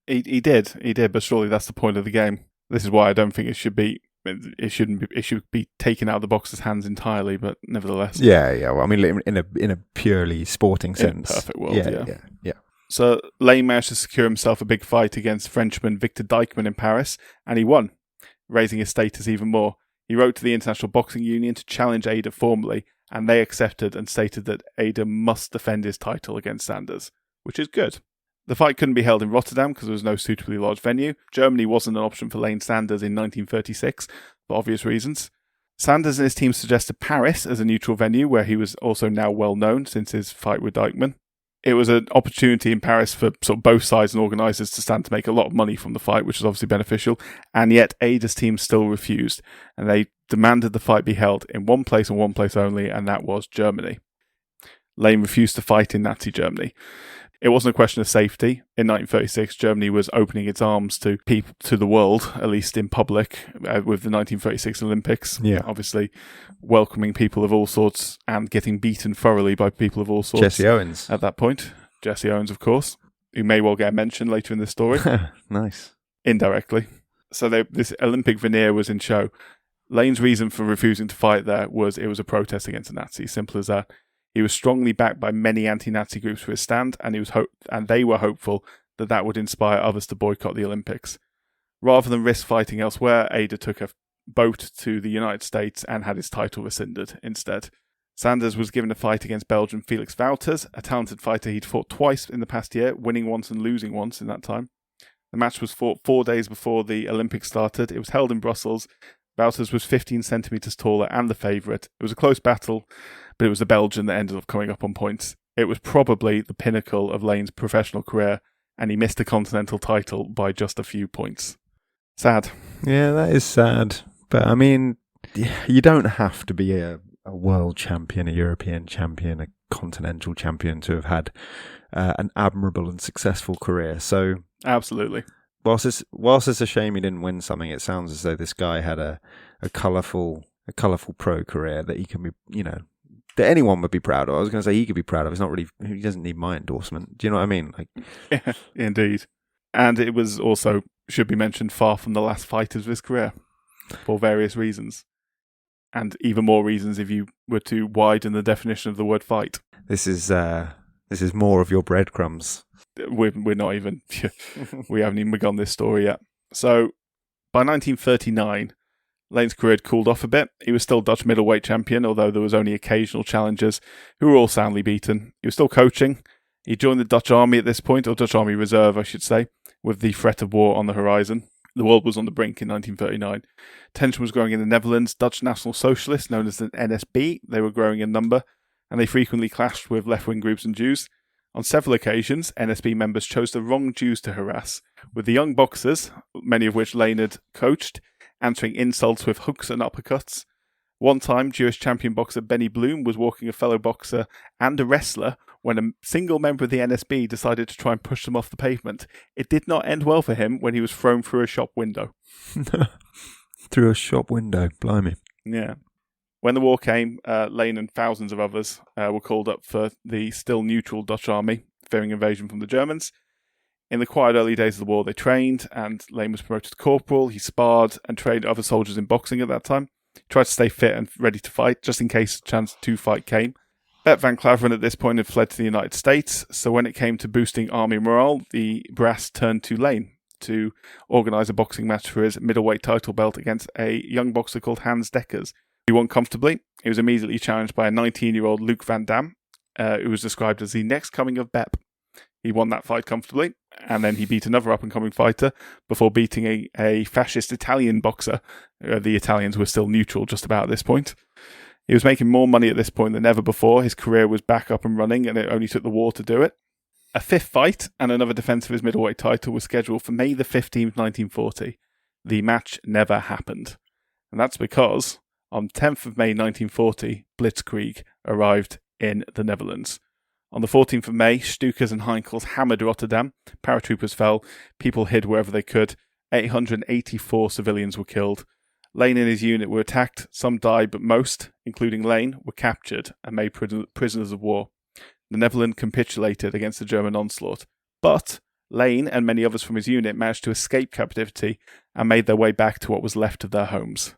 He did, but surely that's the point of the game. This is why I don't think it should be taken out of the boxer's hands entirely, but nevertheless. Yeah. Well, I mean, in a purely sporting sense. In a perfect world, yeah. So Leen managed to secure himself a big fight against Frenchman Victor Dijkman in Paris, and he won, raising his status even more. He wrote to the International Boxing Union to challenge Ada formally, and they accepted and stated that Ada must defend his title against Sanders, which is good. The fight couldn't be held in Rotterdam because there was no suitably large venue. Germany wasn't an option for Leen Sanders in 1936, for obvious reasons. Sanders and his team suggested Paris as a neutral venue, where he was also now well known since his fight with Dijkman. It was an opportunity in Paris for sort of both sides and organisers to stand to make a lot of money from the fight, which was obviously beneficial, and yet Ada's team still refused, and they demanded the fight be held in one place and one place only, and that was Germany. Leen refused to fight in Nazi Germany. It wasn't a question of safety. In 1936, Germany was opening its arms to people, to the world, at least in public, with the 1936 Olympics. Yeah. Obviously, welcoming people of all sorts and getting beaten thoroughly by people of all sorts. Jesse Owens. At that point. Jesse Owens, of course, who may well get mentioned later in this story. Nice. Indirectly. So this Olympic veneer was in show. Leen's reason for refusing to fight there was it was a protest against the Nazis. Simple as that. He was strongly backed by many anti-Nazi groups for his stand, and they were hopeful that would inspire others to boycott the Olympics. Rather than risk fighting elsewhere, Ada took a boat to the United States and had his title rescinded instead. Sanders was given a fight against Belgian Felix Wouters, a talented fighter he'd fought twice in the past year, winning once and losing once in that time. The match was fought 4 days before the Olympics started. It was held in Brussels. Wouters was 15 centimetres taller and the favourite. It was a close battle, but it was the Belgian that ended up coming up on points. It was probably the pinnacle of Leen's professional career, and he missed the Continental title by just a few points. Sad. Yeah, that is sad. But, I mean, you don't have to be a world champion, a European champion, a continental champion to have had an admirable and successful career. So, absolutely. Whilst it's a shame he didn't win something, it sounds as though this guy had a colourful pro career that he can be, that anyone would be proud of. I was going to say he could be proud of. It's not really. He doesn't need my endorsement. Do you know what I mean? Like, Yeah, indeed. And it was also, should be mentioned, far from the last fight of his career for various reasons. And even more reasons if you were to widen the definition of the word fight. This is more of your breadcrumbs. We're not even, we haven't even begun this story yet. So, by 1939, Lane's career had cooled off a bit. He was still Dutch middleweight champion, although there was only occasional challengers who were all soundly beaten. He was still coaching. He joined the Dutch Army at this point, or Dutch Army Reserve, I should say, with the threat of war on the horizon. The world was on the brink in 1939. Tension was growing in the Netherlands. Dutch National Socialists, known as the NSB, they were growing in number, and they frequently clashed with left-wing groups and Jews. On several occasions, NSB members chose the wrong Jews to harass, with the young boxers, many of which Lane had coached, answering insults with hooks and uppercuts. One time, Jewish champion boxer Benny Bloom was walking a fellow boxer and a wrestler when a single member of the NSB decided to try and push them off the pavement. It did not end well for him when he was thrown through a shop window. Through a shop window, blimey. Yeah. When the war came, Lane and thousands of others were called up for the still neutral Dutch army, fearing invasion from the Germans. In the quiet early days of the war, they trained, and Lane was promoted to corporal. He sparred and trained other soldiers in boxing at that time. He tried to stay fit and ready to fight, just in case a chance to fight came. Bert van Klaveren at this point had fled to the United States, so when it came to boosting army morale, the brass turned to Lane to organise a boxing match for his middleweight title belt against a young boxer called Hans Dekkers. He won comfortably. He was immediately challenged by a 19-year-old Luc Van Dam, who was described as the next coming of Bep. He won that fight comfortably, and then he beat another up-and-coming fighter before beating a fascist Italian boxer. The Italians were still neutral just about at this point. He was making more money at this point than ever before. His career was back up and running, and it only took the war to do it. A fifth fight and another defence of his middleweight title was scheduled for May the 15th, 1940. The match never happened. And that's because on 10th of May 1940, Blitzkrieg arrived in the Netherlands. On the 14th of May, Stukers and Heinkels hammered Rotterdam. Paratroopers fell. People hid wherever they could. 884 civilians were killed. Lane and his unit were attacked. Some died, but most, including Lane, were captured and made prisoners of war. The Netherlands capitulated against the German onslaught. But Lane and many others from his unit managed to escape captivity and made their way back to what was left of their homes.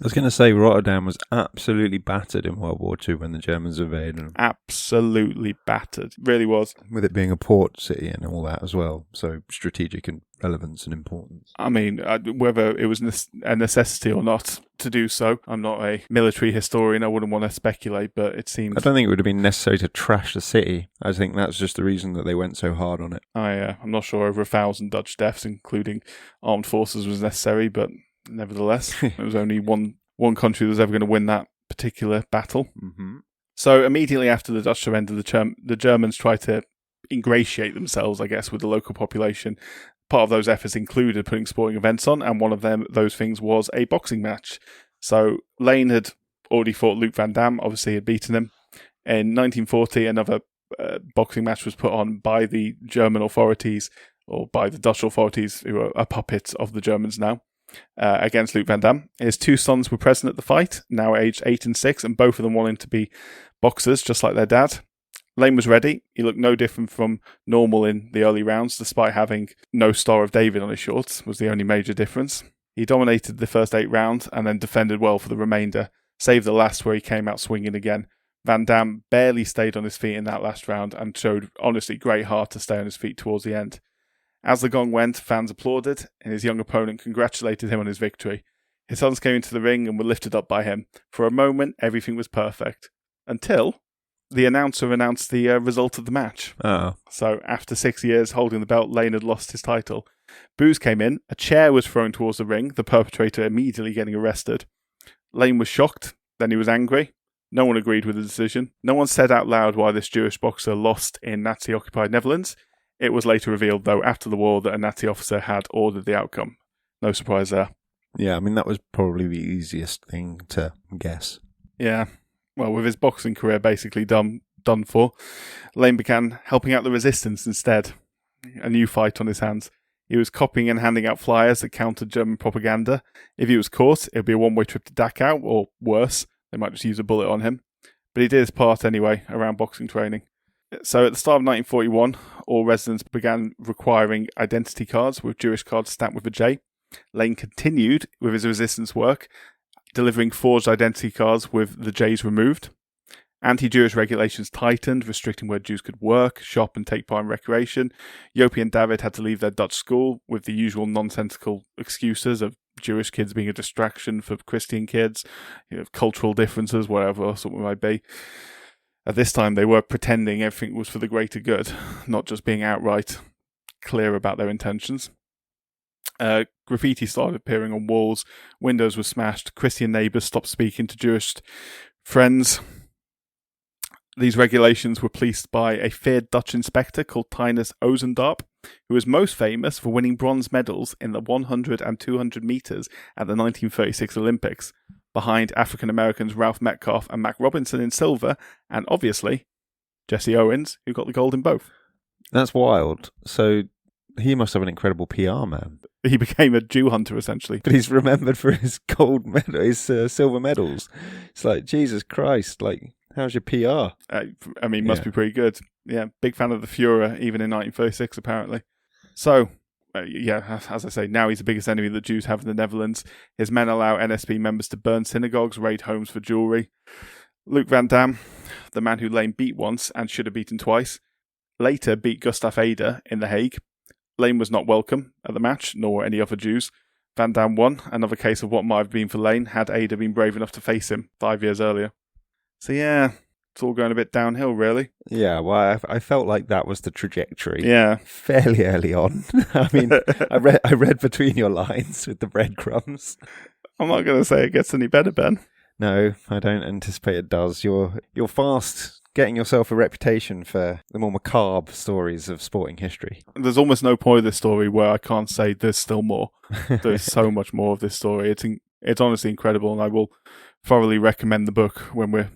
I was going to say Rotterdam was absolutely battered in World War II when the Germans invaded them. Absolutely battered. Really was. With it being a port city and all that as well. So strategic and relevance and importance. I mean, whether it was a necessity or not to do so, I'm not a military historian. I wouldn't want to speculate, but it seems... I don't think it would have been necessary to trash the city. I think that's just the reason that they went so hard on it. I'm not sure over 1,000 Dutch deaths, including armed forces, was necessary, but... Nevertheless, it was only one country that was ever going to win that particular battle. Mm-hmm. So immediately after the Dutch surrender, the Germans tried to ingratiate themselves, I guess, with the local population. Part of those efforts included putting sporting events on, and one of those things was a boxing match. So Lane had already fought Luc Van Dam, obviously had beaten him. In 1940, another boxing match was put on by the German authorities, or by the Dutch authorities, who are puppets of the Germans now. Against Luc Van Dam. His two sons were present at the fight, now aged 8 and 6, and both of them wanting to be boxers, just like their dad. Lane was ready. He looked no different from normal in the early rounds, despite having no Star of David on his shorts, was the only major difference. He dominated the first 8 rounds, and then defended well for the remainder, save the last where he came out swinging again. Van Dam barely stayed on his feet in that last round, and showed, honestly, great heart to stay on his feet towards the end. As the gong went, fans applauded, and his young opponent congratulated him on his victory. His sons came into the ring and were lifted up by him. For a moment, everything was perfect. Until the announcer announced the result of the match. Oh. So, after 6 years holding the belt, Lane had lost his title. Boos came in, a chair was thrown towards the ring, the perpetrator immediately getting arrested. Lane was shocked, then he was angry. No one agreed with the decision. No one said out loud why this Jewish boxer lost in Nazi-occupied Netherlands. It was later revealed, though, after the war that a Nazi officer had ordered the outcome. No surprise there. Yeah, I mean, that was probably the easiest thing to guess. Yeah. Well, with his boxing career basically done for, Lane began helping out the resistance instead. A new fight on his hands. He was copying and handing out flyers that countered German propaganda. If he was caught, it would be a one-way trip to Dachau, or worse, they might just use a bullet on him. But he did his part anyway around boxing training. So at the start of 1941, all residents began requiring identity cards with Jewish cards stamped with a J. Leen continued with his resistance work, delivering forged identity cards with the J's removed. Anti-Jewish regulations tightened, restricting where Jews could work, shop and take part in recreation. Yopi and David had to leave their Dutch school with the usual nonsensical excuses of Jewish kids being a distraction for Christian kids, cultural differences, whatever else it might be. At this time, they were pretending everything was for the greater good, not just being outright clear about their intentions. Graffiti started appearing on walls, windows were smashed, Christian neighbours stopped speaking to Jewish friends. These regulations were policed by a feared Dutch inspector called Tinus Ozendarp, who was most famous for winning bronze medals in the 100 and 200 metres at the 1936 Olympics, behind African-Americans Ralph Metcalf and Mac Robinson in silver, and obviously Jesse Owens, who got the gold in both. That's wild. So he must have an incredible PR, man. He became a Jew hunter, essentially. But he's remembered for his gold medal, his silver medals. It's like, Jesus Christ, like, how's your PR? Must be pretty good. Yeah, big fan of the Fuhrer, even in 1936, apparently. So, as I say, now he's the biggest enemy that Jews have in the Netherlands. His men allow NSB members to burn synagogues, raid homes for jewellery. Luc Van Dam, the man who Leen beat once and should have beaten twice, later beat Gustav Eder in The Hague. Leen was not welcome at the match, nor any other Jews. Van Dam won, another case of what might have been for Leen had Eder been brave enough to face him 5 years earlier. So yeah, it's all going a bit downhill, really. Yeah, well, I felt like that was the trajectory. Yeah, fairly early on. I mean, I read between your lines with the breadcrumbs. I'm not going to say it gets any better, Ben. No, I don't anticipate it does. You're fast getting yourself a reputation for the more macabre stories of sporting history. There's almost no point of this story where I can't say there's still more. There's so much more of this story. It's honestly incredible, and I will thoroughly recommend the book when we're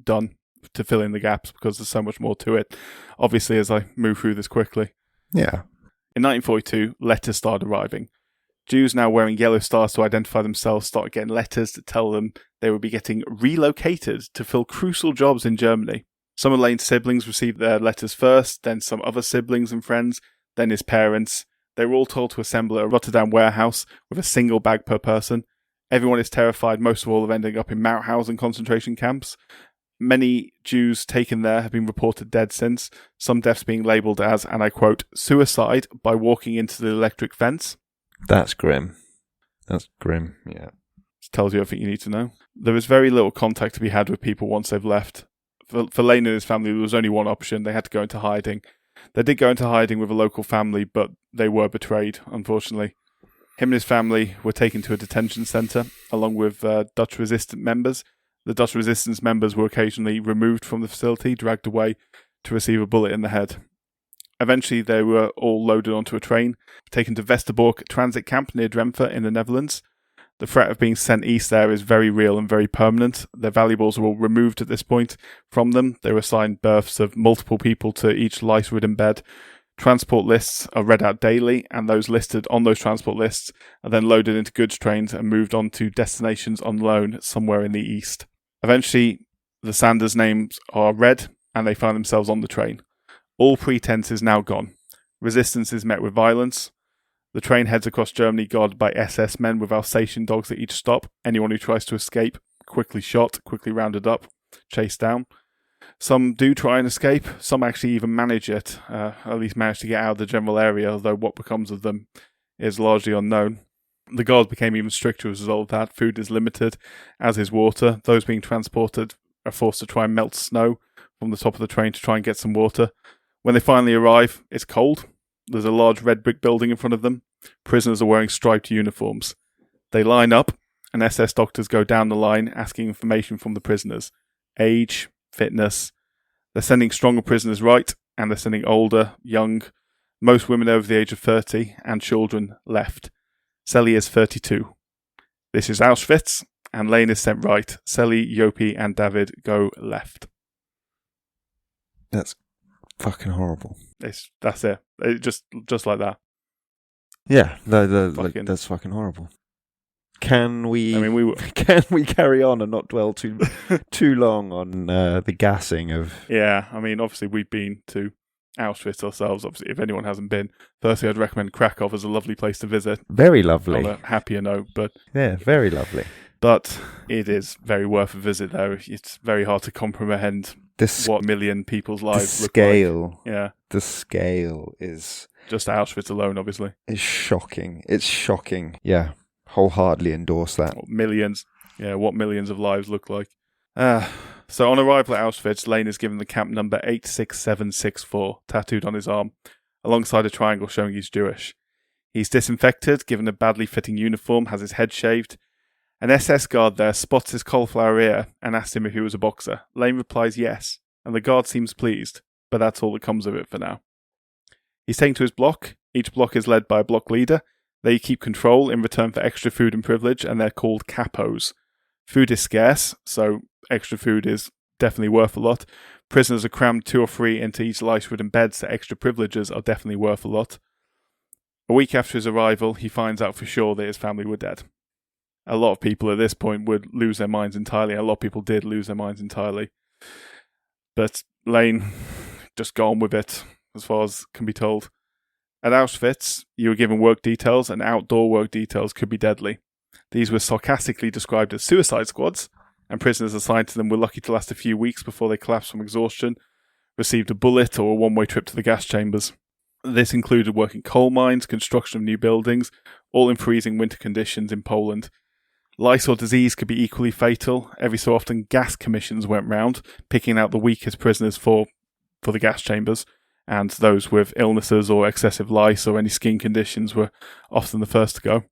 done to fill in the gaps, because there's so much more to it, obviously, as I move through this quickly. Yeah. In 1942, letters started arriving. Jews now wearing yellow stars to identify themselves started getting letters to tell them they would be getting relocated to fill crucial jobs in Germany. Some of Leen's siblings received their letters first, then some other siblings and friends, then his parents. They were all told to assemble at a Rotterdam warehouse with a single bag per person. Everyone is terrified, most of all, of ending up in Mauthausen concentration camps. Many Jews taken there have been reported dead since, some deaths being labelled as, and I quote, suicide by walking into the electric fence. That's grim. That's grim, yeah. It tells you everything you need to know. There is very little contact to be had with people once they've left. For Leen and his family, there was only one option. They had to go into hiding. They did go into hiding with a local family, but they were betrayed, unfortunately. Him and his family were taken to a detention centre, along with Dutch resistance members. The Dutch resistance members were occasionally removed from the facility, dragged away to receive a bullet in the head. Eventually, they were all loaded onto a train, taken to Westerbork transit camp near Drenthe in the Netherlands. The threat of being sent east there is very real and very permanent. Their valuables are all removed at this point from them. They were assigned berths of multiple people to each lice-ridden bed. Transport lists are read out daily, and those listed on those transport lists are then loaded into goods trains and moved on to destinations on loan somewhere in the east. Eventually, the Sanders names are read, and they find themselves on the train. All pretense is now gone. Resistance is met with violence. The train heads across Germany, guarded by SS men with Alsatian dogs at each stop. Anyone who tries to escape, quickly shot, quickly rounded up, chased down. Some do try and escape. Some actually even manage it, at least manage to get out of the general area, although what becomes of them is largely unknown. The guards became even stricter as a result of that. Food is limited, as is water. Those being transported are forced to try and melt snow from the top of the train to try and get some water. When they finally arrive, it's cold. There's a large red brick building in front of them. Prisoners are wearing striped uniforms. They line up, and SS doctors go down the line asking information from the prisoners. Age, fitness. They're sending stronger prisoners right, and they're sending older, young, most women over the age of 30, and children left. Selly is 32. This is Auschwitz, and Leen is sent right. Selly, Yopi, and David go left. That's fucking horrible. That's it. Just like that. Yeah, that's fucking horrible. Can we? I mean, can we carry on and not dwell too long on the gassing of? Yeah, I mean, obviously we've been to Auschwitz ourselves. Obviously, if anyone hasn't been, firstly, I'd recommend Krakow as a lovely place to visit. Very lovely. On a happier note, but yeah, very lovely. But it is very worth a visit there. It's very hard to comprehend what 1 million people's lives look like. Yeah, the scale is just Auschwitz alone. Obviously, is shocking. It's shocking. Yeah, wholeheartedly endorse that. Millions. Yeah, what millions of lives look like. So on arrival at Auschwitz, Leen is given the camp number 86764 tattooed on his arm, alongside a triangle showing he's Jewish. He's disinfected, given a badly fitting uniform, has his head shaved. An SS guard there spots his cauliflower ear and asks him if he was a boxer. Leen replies yes, and the guard seems pleased, but that's all that comes of it for now. He's taken to his block. Each block is led by a block leader. They keep control in return for extra food and privilege, and they're called capos. Food is scarce, so extra food is definitely worth a lot. Prisoners are crammed 2 or 3 into each lice-ridden bed, so extra privileges are definitely worth a lot. A week after his arrival, he finds out for sure that his family were dead. A lot of people at this point would lose their minds entirely. A lot of people did lose their minds entirely. But Leen just got on with it, as far as can be told. At Auschwitz, you were given work details, and outdoor work details could be deadly. These were sarcastically described as suicide squads, and prisoners assigned to them were lucky to last a few weeks before they collapsed from exhaustion, received a bullet or a one-way trip to the gas chambers. This included working coal mines, construction of new buildings, all in freezing winter conditions in Poland. Lice or disease could be equally fatal. Every so often, gas commissions went round, picking out the weakest prisoners for the gas chambers, and those with illnesses or excessive lice or any skin conditions were often the first to go.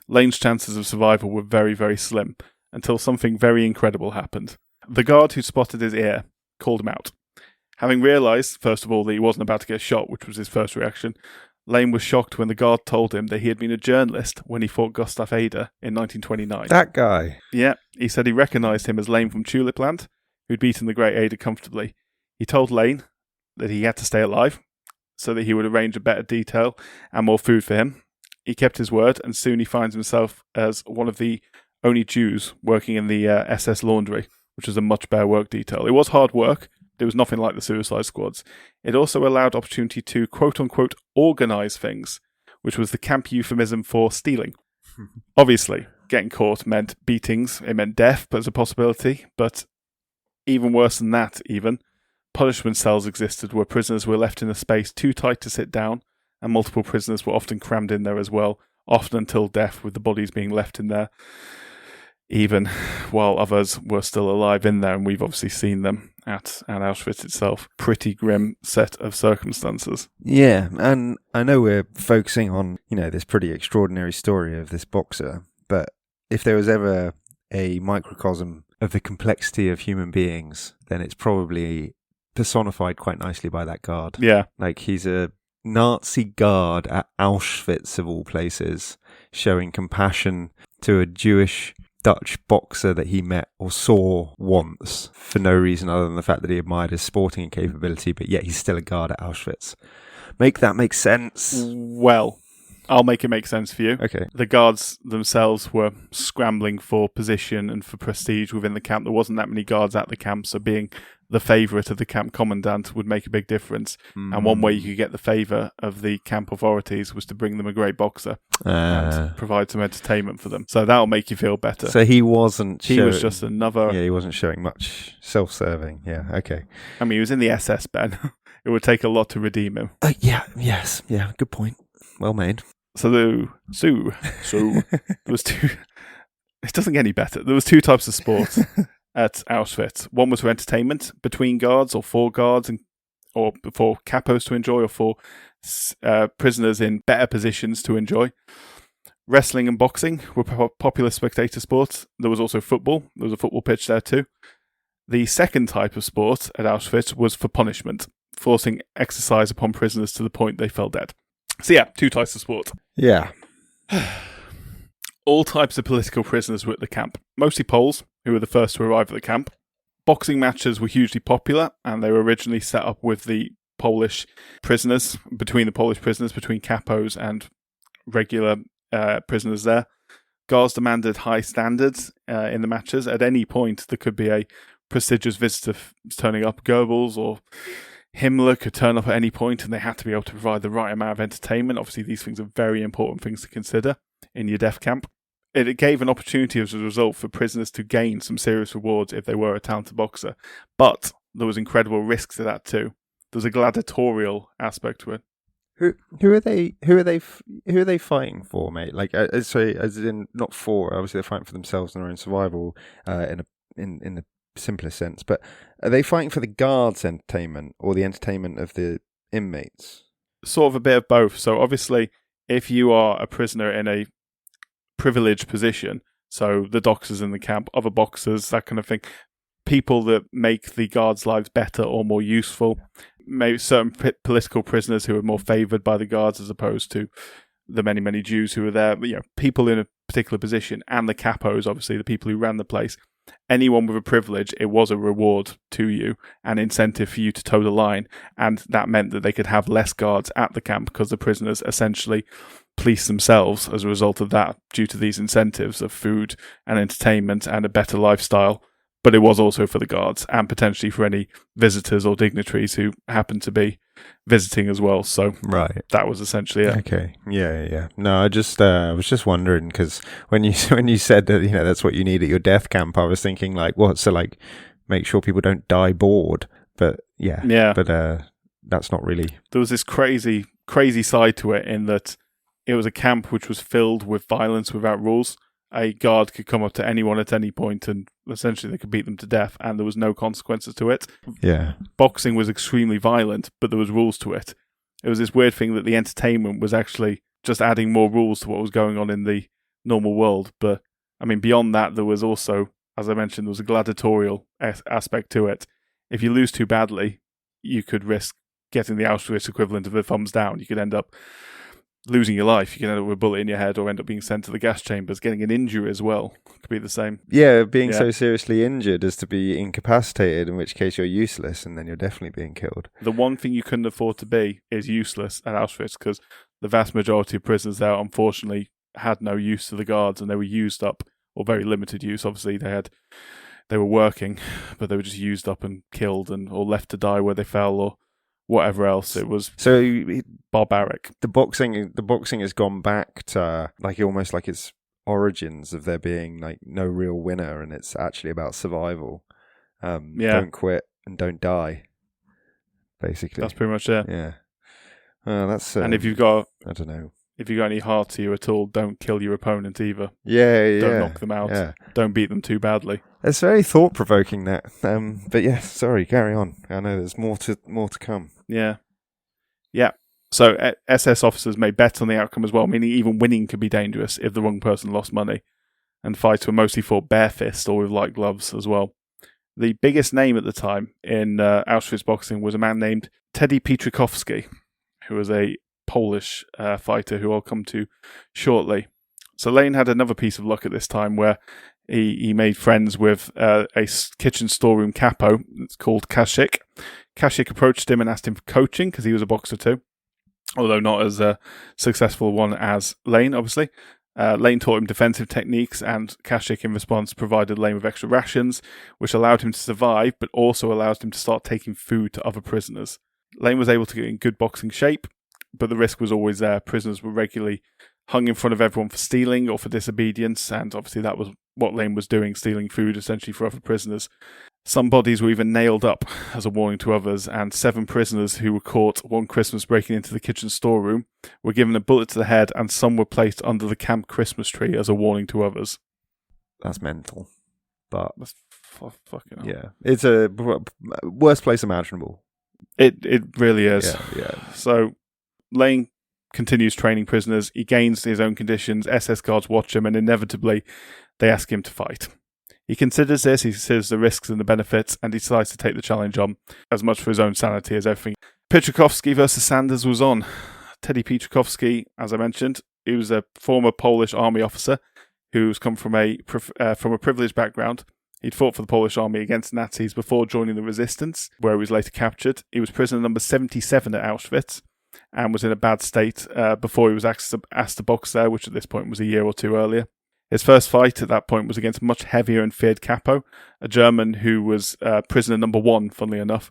Leen's chances of survival were very, very slim, until something very incredible happened. The guard who spotted his ear called him out. Having realised, first of all, that he wasn't about to get shot, which was his first reaction, Leen was shocked when the guard told him that he had been a journalist when he fought Gustav Adolf in 1929. That guy? Yeah, he said he recognised him as Leen from Tulipland, who'd beaten the great Adolf comfortably. He told Leen that he had to stay alive, so that he would arrange a better detail and more food for him. He kept his word, and soon he finds himself as one of the only Jews working in the SS laundry, which was a much better work detail. It was hard work. There was nothing like the suicide squads. It also allowed opportunity to quote-unquote organise things, which was the camp euphemism for stealing. Obviously, getting caught meant beatings. It meant death, but as a possibility. But even worse than that, punishment cells existed where prisoners were left in a space too tight to sit down, and multiple prisoners were often crammed in there as well, often until death, with the bodies being left in there, even while others were still alive in there, and we've obviously seen them at Auschwitz itself. Pretty grim set of circumstances. Yeah, and I know we're focusing on, this pretty extraordinary story of this boxer, but if there was ever a microcosm of the complexity of human beings, then it's probably personified quite nicely by that guard. Yeah. Like, he's a Nazi guard at Auschwitz, of all places, showing compassion to a Jewish Dutch boxer that he met or saw once for no reason other than the fact that he admired his sporting capability, but yet he's still a guard at Auschwitz. Make that make sense? Well, I'll make it make sense for you. Okay. The guards themselves were scrambling for position and for prestige within the camp. There wasn't that many guards at the camp, so being the favourite of the camp commandant would make a big difference. And one way you could get the favour of the camp authorities was to bring them a great boxer and provide some entertainment for them. So that'll make you feel better. So he wasn't... He was just another... Yeah, he wasn't showing much self-serving. Yeah, okay. I mean, he was in the SS, Ben. It would take a lot to redeem him. Yes, good point. Well made. So there was two... It doesn't get any better. There was 2 types of sport at Auschwitz. One was for entertainment, between guards or for guards, or for capos to enjoy, or for prisoners in better positions to enjoy. Wrestling and boxing were popular spectator sports. There was also football. There was a football pitch there too. The second type of sport at Auschwitz was for punishment, forcing exercise upon prisoners to the point they fell dead. So yeah, 2 types of sport. Yeah. All types of political prisoners were at the camp, mostly Poles, who were the first to arrive at the camp. Boxing matches were hugely popular, and they were originally set up with the Polish prisoners, between capos and regular prisoners there. Guards demanded high standards in the matches. At any point, there could be a prestigious visitor turning up. Goebbels or Himmler could turn up at any point, and they had to be able to provide the right amount of entertainment. Obviously, these things are very important things to consider in your death camp. It gave an opportunity as a result for prisoners to gain some serious rewards if they were a talented boxer. But there was incredible risk to that too. There was a gladiatorial aspect to it. Who are they fighting for, mate? Like, sorry, as in not for. Obviously, they're fighting for themselves and their own survival in the simplest sense. But are they fighting for the guards' entertainment or the entertainment of the inmates? Sort of a bit of both. So obviously, if you are a prisoner in a privileged position, so the doctors in the camp, other boxers, that kind of thing, people that make the guards' lives better or more useful, maybe certain political prisoners who are more favoured by the guards as opposed to the many Jews who were there, people in a particular position, and the capos, obviously the people who ran the place. Anyone with a privilege, it was a reward to you, an incentive for you to toe the line, and that meant that they could have less guards at the camp because the prisoners essentially police themselves as a result of that, due to these incentives of food and entertainment and a better lifestyle. But it was also for the guards and potentially for any visitors or dignitaries who happened to be visiting as well. So that was essentially it. Okay, yeah. No, I was just wondering, because when you said that that's what you need at your death camp, I was thinking like, what? So like, make sure people don't die bored. But but that's not really. There was this crazy side to it in that it was a camp which was filled with violence without rules. A guard could come up to anyone at any point and essentially they could beat them to death, and there was no consequences to it. Yeah. Boxing was extremely violent, but there was rules to it. It was this weird thing that the entertainment was actually just adding more rules to what was going on in the normal world. But, I mean, beyond that, there was also, as I mentioned, there was a gladiatorial aspect to it. If you lose too badly, you could risk getting the Auschwitz equivalent of a thumbs down. You could end up losing your life. You can end up with a bullet in your head or end up being sent to the gas chambers. Getting an injury as well could be the same. Yeah, being so seriously injured as to be incapacitated, in which case you're useless and then you're definitely being killed. The one thing you couldn't afford to be is useless at Auschwitz, because the vast majority of prisoners there, unfortunately, had no use to the guards and they were used up, or very limited use. Obviously, they were working, but they were just used up and killed or left to die where they fell or whatever else. It was barbaric. The boxing has gone back to almost like its origins of there being like no real winner, and it's actually about survival. Don't quit and don't die. Basically, that's pretty much it. Yeah. That's and if you've got, I don't know, if you've got any heart to you at all, don't kill your opponent either. Yeah. Don't knock them out. Yeah. Don't beat them too badly. It's very thought-provoking, that. But yeah, sorry, carry on. I know there's more to come. Yeah. So SS officers may bet on the outcome as well, meaning even winning could be dangerous if the wrong person lost money. And fights were mostly fought barefist or with light gloves as well. The biggest name at the time in Auschwitz boxing was a man named Teddy Pietrzykowski, who was a Polish fighter who I'll come to shortly. So Leen had another piece of luck at this time where he made friends with a kitchen storeroom capo. It's called Kashyk. Kashyk approached him and asked him for coaching because he was a boxer too, although not as successful one as Leen, obviously. Leen taught him defensive techniques, and Kashyk in response provided Leen with extra rations, which allowed him to survive, but also allowed him to start taking food to other prisoners. Leen was able to get in good boxing shape, but the risk was always there. Prisoners were regularly hung in front of everyone for stealing or for disobedience, and obviously that was what Leen was doing, stealing food essentially for other prisoners. Some bodies were even nailed up as a warning to others, and 7 prisoners who were caught one Christmas breaking into the kitchen storeroom were given a bullet to the head, and some were placed under the camp Christmas tree as a warning to others. That's mental. But that's fucking hell. Yeah, it's a worst place imaginable. It really is. Yeah. So Leen continues training prisoners. He gains his own conditions. SS guards watch him, and inevitably they ask him to fight. He considers this, he considers the risks and the benefits, and he decides to take the challenge on, as much for his own sanity as everything. Pietrzykowski versus Sanders was on. Teddy Pietrzykowski, as I mentioned, he was a former Polish army officer who's come from a privileged background. He'd fought for the Polish army against Nazis before joining the resistance, where he was later captured. He was prisoner number 77 at Auschwitz and was in a bad state before he was asked to box there, which at this point was a year or two earlier. His first fight at that point was against much heavier and feared Capo, a German who was prisoner number 1, funnily enough.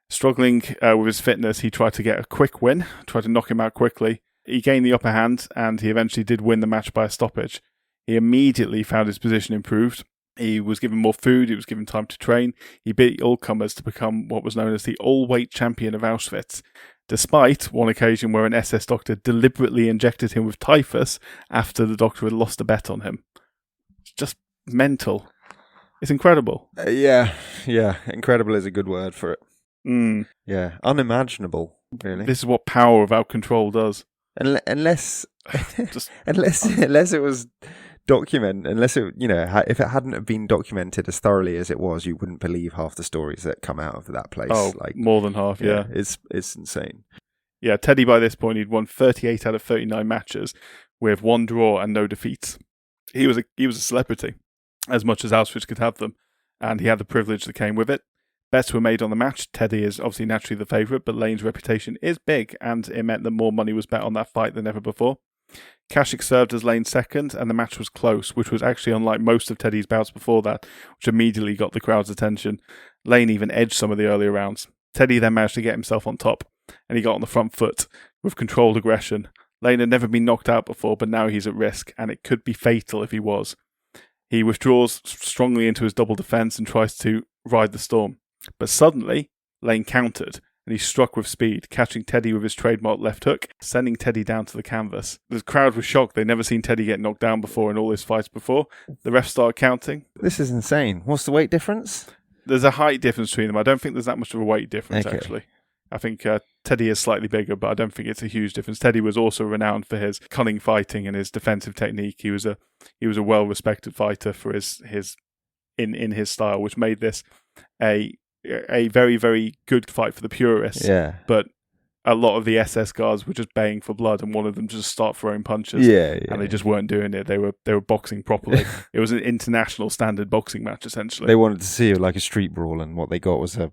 Struggling with his fitness, he tried to get a quick win, tried to knock him out quickly. He gained the upper hand, and he eventually did win the match by a stoppage. He immediately found his position improved. He was given more food, he was given time to train. He beat all comers to become what was known as the all-weight champion of Auschwitz, despite one occasion where an SS doctor deliberately injected him with typhus after the doctor had lost a bet on him. It's just mental. It's incredible. Yeah. Incredible is a good word for it. Yeah, unimaginable, really. This is what power without control does. Unless Just unless it was unless it, if it hadn't have been documented as thoroughly as it was, you wouldn't believe half the stories that come out of that place. Oh, more than half, yeah. It's insane. Yeah, Teddy, by this point, he'd won 38 out of 39 matches with 1 draw and no defeats. He was a celebrity, as much as Auschwitz could have them, and he had the privilege that came with it. Bets were made on the match. Teddy is obviously naturally the favourite, but Lane's reputation is big, and it meant that more money was bet on that fight than ever before. Kasich served as Lane's second, and the match was close, which was actually unlike most of Teddy's bouts before that, which immediately got the crowd's attention. Lane even edged some of the earlier rounds. Teddy then managed to get himself on top, and he got on the front foot with controlled aggression. Lane had never been knocked out before, but now he's at risk, and it could be fatal if he was. He withdraws strongly into his double defence and tries to ride the storm. But suddenly, Lane countered, and he struck with speed, catching Teddy with his trademark left hook, sending Teddy down to the canvas. The crowd was shocked. They'd never seen Teddy get knocked down before in all his fights before. The ref started counting. This is insane. What's the weight difference? There's a height difference between them. I don't think there's that much of a weight difference, actually. I think Teddy is slightly bigger, but I don't think it's a huge difference. Teddy was also renowned for his cunning fighting and his defensive technique. He was a well-respected fighter for his in his style, which made this a very, very good fight for the purists. Yeah. But a lot of the SS guards were just baying for blood, and one of them just start throwing punches. And they just weren't doing it. They were boxing properly. It was an international standard boxing match, essentially. They wanted to see it like a street brawl, and what they got was a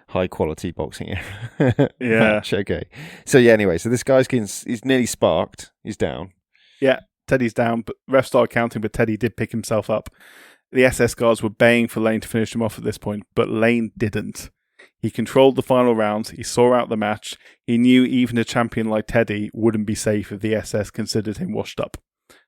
high quality boxing match. Okay. So anyway, so this guy's he's nearly sparked. He's down. Yeah, Teddy's down, but ref started counting, but Teddy did pick himself up. The SS guards were baying for Lane to finish him off at this point, but Lane didn't. He controlled the final rounds, he saw out the match, he knew even a champion like Teddy wouldn't be safe if the SS considered him washed up.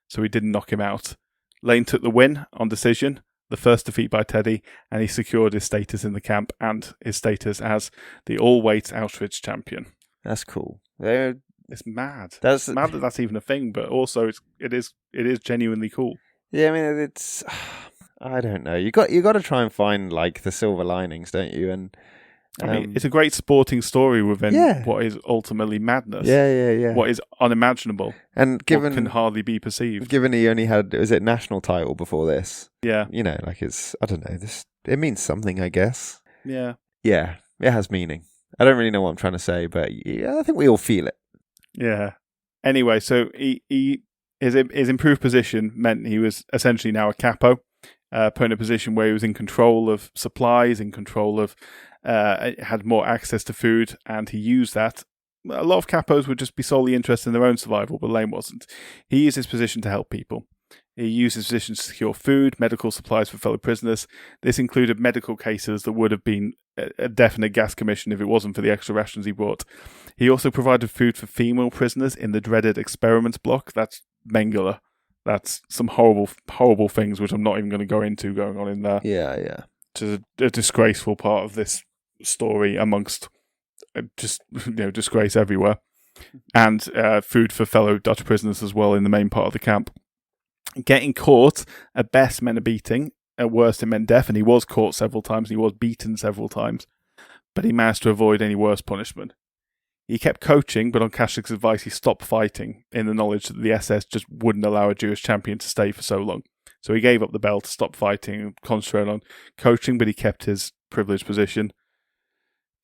So he didn't knock him out. Lane took the win on decision, the first defeat by Teddy, and he secured his status in the camp and his status as the all-weight Auschwitz champion. That's cool. It's mad. It's mad that that's even a thing, but also it is genuinely cool. Yeah, I mean, it's... I don't know. You got to try and find like the silver linings, don't you? And I mean, it's a great sporting story within what is ultimately madness. Yeah. What is unimaginable and what can hardly be perceived. Given he only had national title before this. Yeah. Like it's, I don't know. It means something, I guess. Yeah. Yeah, it has meaning. I don't really know what I'm trying to say, but I think we all feel it. Yeah. Anyway, so his improved position meant he was essentially now a capo. Put in a position where he was in control of supplies, in control of, had more access to food, and he used that. A lot of capos would just be solely interested in their own survival, but Lane wasn't. He used his position to help people. He used his position to secure food, medical supplies for fellow prisoners. This included medical cases that would have been a definite gas commission if it wasn't for the extra rations he brought. He also provided food for female prisoners in the dreaded experiments block. That's Mengele. That's some horrible, horrible things which I'm not even going to go into going on in there. Yeah. It's a disgraceful part of this story amongst disgrace everywhere. And food for fellow Dutch prisoners as well in the main part of the camp. Getting caught at best meant a beating. At worst it meant death, and he was caught several times and he was beaten several times. But he managed to avoid any worse punishment. He kept coaching, but on Kasich's advice, he stopped fighting in the knowledge that the SS just wouldn't allow a Jewish champion to stay for so long. So he gave up the belt to stop fighting and concentrate on coaching, but he kept his privileged position.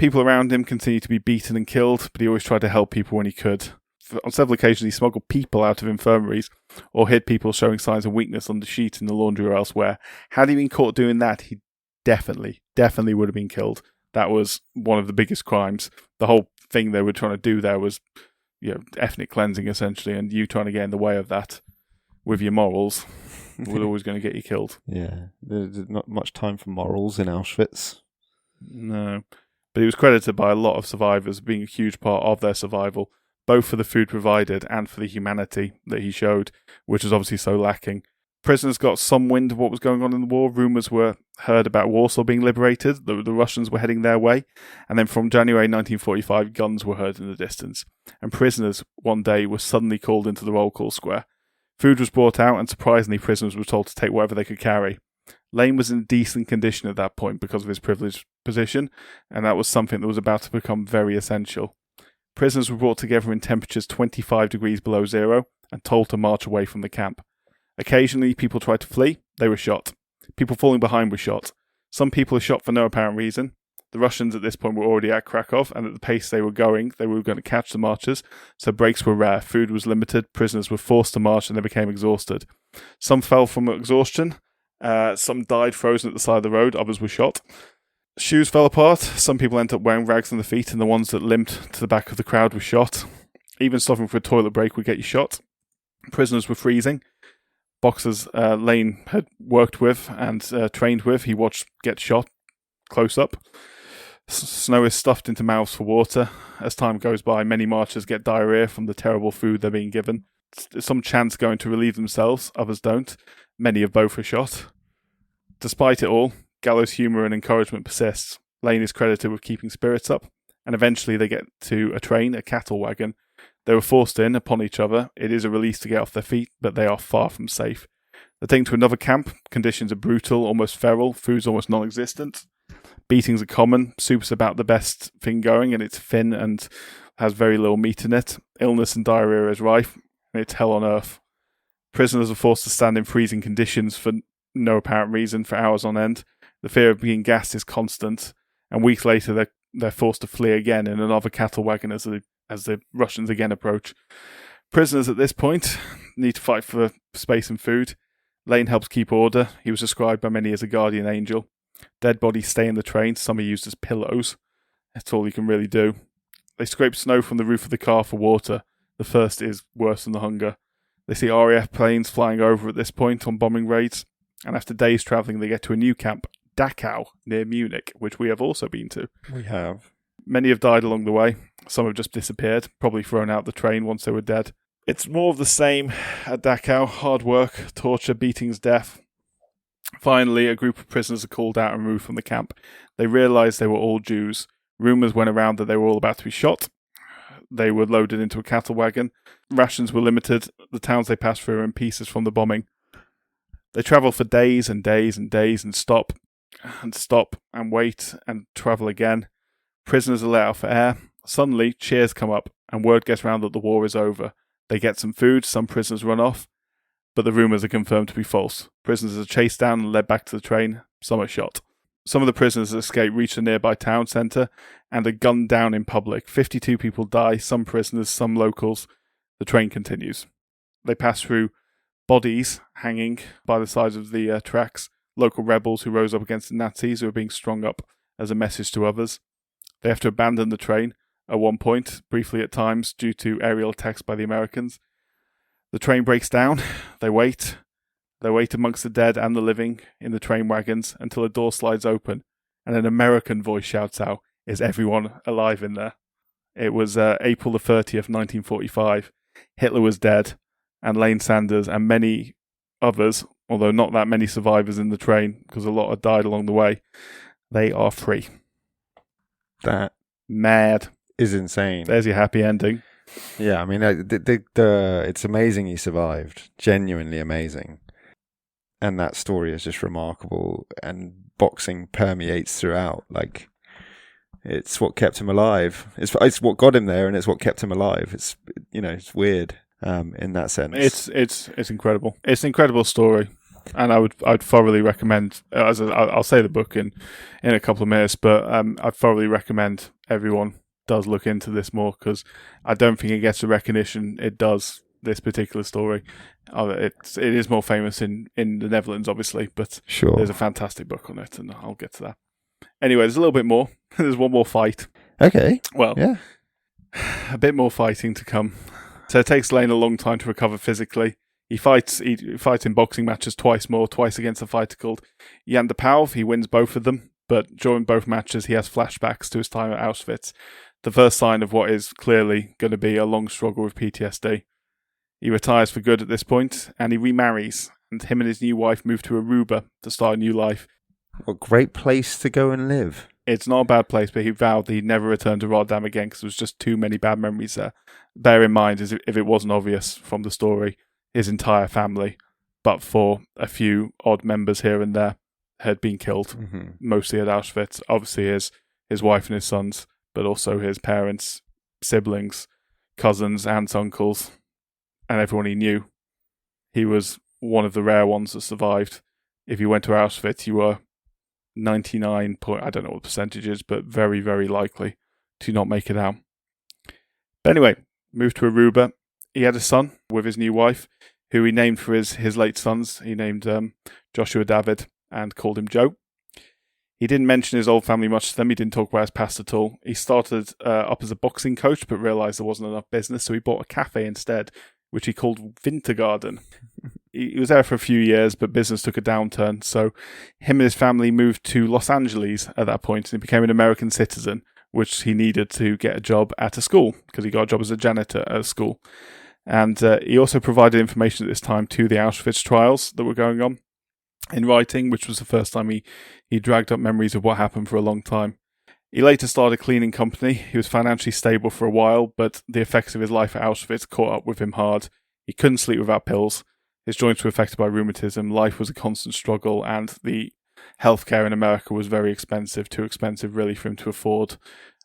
People around him continued to be beaten and killed, but he always tried to help people when he could. On several occasions, he smuggled people out of infirmaries or hid people showing signs of weakness on the sheet in the laundry or elsewhere. Had he been caught doing that, he definitely would have been killed. That was one of the biggest crimes. The whole thing they were trying to do there was, ethnic cleansing essentially, and you trying to get in the way of that with your morals. were always going to get you killed. Yeah, there's not much time for morals in Auschwitz. No. But he was credited by a lot of survivors being a huge part of their survival, both for the food provided and for the humanity that he showed, which was obviously so lacking. Prisoners got some wind of what was going on in the war. Rumours were heard about Warsaw being liberated. The Russians were heading their way. And then from January 1945, guns were heard in the distance. And prisoners, one day, were suddenly called into the roll call square. Food was brought out, and surprisingly, prisoners were told to take whatever they could carry. Leen was in decent condition at that point because of his privileged position, and that was something that was about to become very essential. Prisoners were brought together in temperatures 25 degrees below zero and told to march away from the camp. Occasionally, people tried to flee. They were shot. People falling behind were shot. Some people were shot for no apparent reason. The Russians at this point were already at Krakow, and at the pace they were going to catch the marchers, so breaks were rare, food was limited, prisoners were forced to march, and they became exhausted. Some fell from exhaustion, some died frozen at the side of the road, others were shot. Shoes fell apart, some people ended up wearing rags on their feet, and the ones that limped to the back of the crowd were shot. Even stopping for a toilet break would get you shot. Prisoners were freezing. Boxers Leen had worked with and trained with, he watched get shot close up. Snow is stuffed into mouths for water. As time goes by, many marchers get diarrhea from the terrible food they're being given. Some chance going to relieve themselves, others don't. Many of both are shot. Despite it all, gallows humour and encouragement persists. Leen is credited with keeping spirits up, and eventually they get to a train, a cattle wagon. They were forced in upon each other. It is a release to get off their feet, but they are far from safe. They're taken to another camp. Conditions are brutal, almost feral. Food's almost non-existent. Beatings are common. Soup's about the best thing going, and it's thin and has very little meat in it. Illness and diarrhea is rife, and it's hell on earth. Prisoners are forced to stand in freezing conditions for no apparent reason for hours on end. The fear of being gassed is constant, and weeks later they're forced to flee again in another cattle wagon as the Russians again approach. Prisoners at this point need to fight for space and food. Leen helps keep order. He was described by many as a guardian angel. Dead bodies stay in the train. Some are used as pillows. That's all he can really do. They scrape snow from the roof of the car for water. The thirst is worse than the hunger. They see RAF planes flying over at this point on bombing raids. And after days travelling, they get to a new camp, Dachau, near Munich, which we have also been to. We have. Many have died along the way. Some have just disappeared, probably thrown out the train once they were dead. It's more of the same at Dachau. Hard work, torture, beatings, death. Finally, a group of prisoners are called out and removed from the camp. They realised they were all Jews. Rumours went around that they were all about to be shot. They were loaded into a cattle wagon. Rations were limited. The towns they passed through were in pieces from the bombing. They travel for days and days and days and stop and wait and travel again. Prisoners are let out for air. Suddenly, cheers come up, and word gets round that the war is over. They get some food, some prisoners run off, but the rumours are confirmed to be false. Prisoners are chased down and led back to the train. Some are shot. Some of the prisoners that escape reach the nearby town centre and are gunned down in public. 52 people die, some prisoners, some locals. The train continues. They pass through bodies hanging by the sides of the tracks, local rebels who rose up against the Nazis who were being strung up as a message to others. They have to abandon the train at one point, briefly at times, due to aerial attacks by the Americans. The train breaks down. They wait. They wait amongst the dead and the living in the train wagons until a door slides open and an American voice shouts out, "Is everyone alive in there?" It was April the 30th, 1945. Hitler was dead, and Leen Sanders and many others, although not that many survivors in the train because a lot had died along the way, they are free. That mad is insane. There's your happy ending. Yeah, I mean, it's amazing he survived. Genuinely amazing. And that story is just remarkable. And boxing permeates throughout. Like, it's what kept him alive. It's what got him there, and it's what kept him alive. It's it's weird in that sense. It's incredible. It's an incredible story. And I'd thoroughly recommend, I'll say the book in a couple of minutes, but I'd thoroughly recommend everyone does look into this more, because I don't think it gets the recognition it does, this particular story. It is more famous in the Netherlands, obviously, but sure. There's a fantastic book on it, and I'll get to that. Anyway, there's a little bit more. There's one more fight. Okay. Well, yeah. A bit more fighting to come. So it takes Leen a long time to recover physically. He fights in boxing matches twice against a fighter called Jan de Pauw. He wins both of them, but during both matches he has flashbacks to his time at Auschwitz, the first sign of what is clearly going to be a long struggle with PTSD. He retires for good at this point, and he remarries, and him and his new wife move to Aruba to start a new life. What a great place to go and live. It's not a bad place, but he vowed that he'd never return to Rotterdam again because there was just too many bad memories there. Bear in mind, as if it wasn't obvious from the story, his entire family, but for a few odd members here and there, had been killed, mostly at Auschwitz. Obviously his wife and his sons, but also his parents, siblings, cousins, aunts, uncles, and everyone he knew. He was one of the rare ones that survived. If you went to Auschwitz, you were 99 point, I don't know what the percentage is, but very, very likely to not make it out. But anyway, moved to Aruba. He had a son with his new wife, who he named for his late sons. He named Joshua David and called him Joe. He didn't mention his old family much to them. He didn't talk about his past at all. He started up as a boxing coach, but realised there wasn't enough business, so he bought a cafe instead, which he called Wintergarden. He was there for a few years, but business took a downturn, so him and his family moved to Los Angeles at that point, and he became an American citizen, which he needed to get a job at a school, because he got a job as a janitor at a school. And he also provided information at this time to the Auschwitz trials that were going on in writing, which was the first time he dragged up memories of what happened for a long time. He later started a cleaning company. He was financially stable for a while, but the effects of his life at Auschwitz caught up with him hard. He couldn't sleep without pills. His joints were affected by rheumatism. Life was a constant struggle, and the healthcare in America was very expensive, too expensive really for him to afford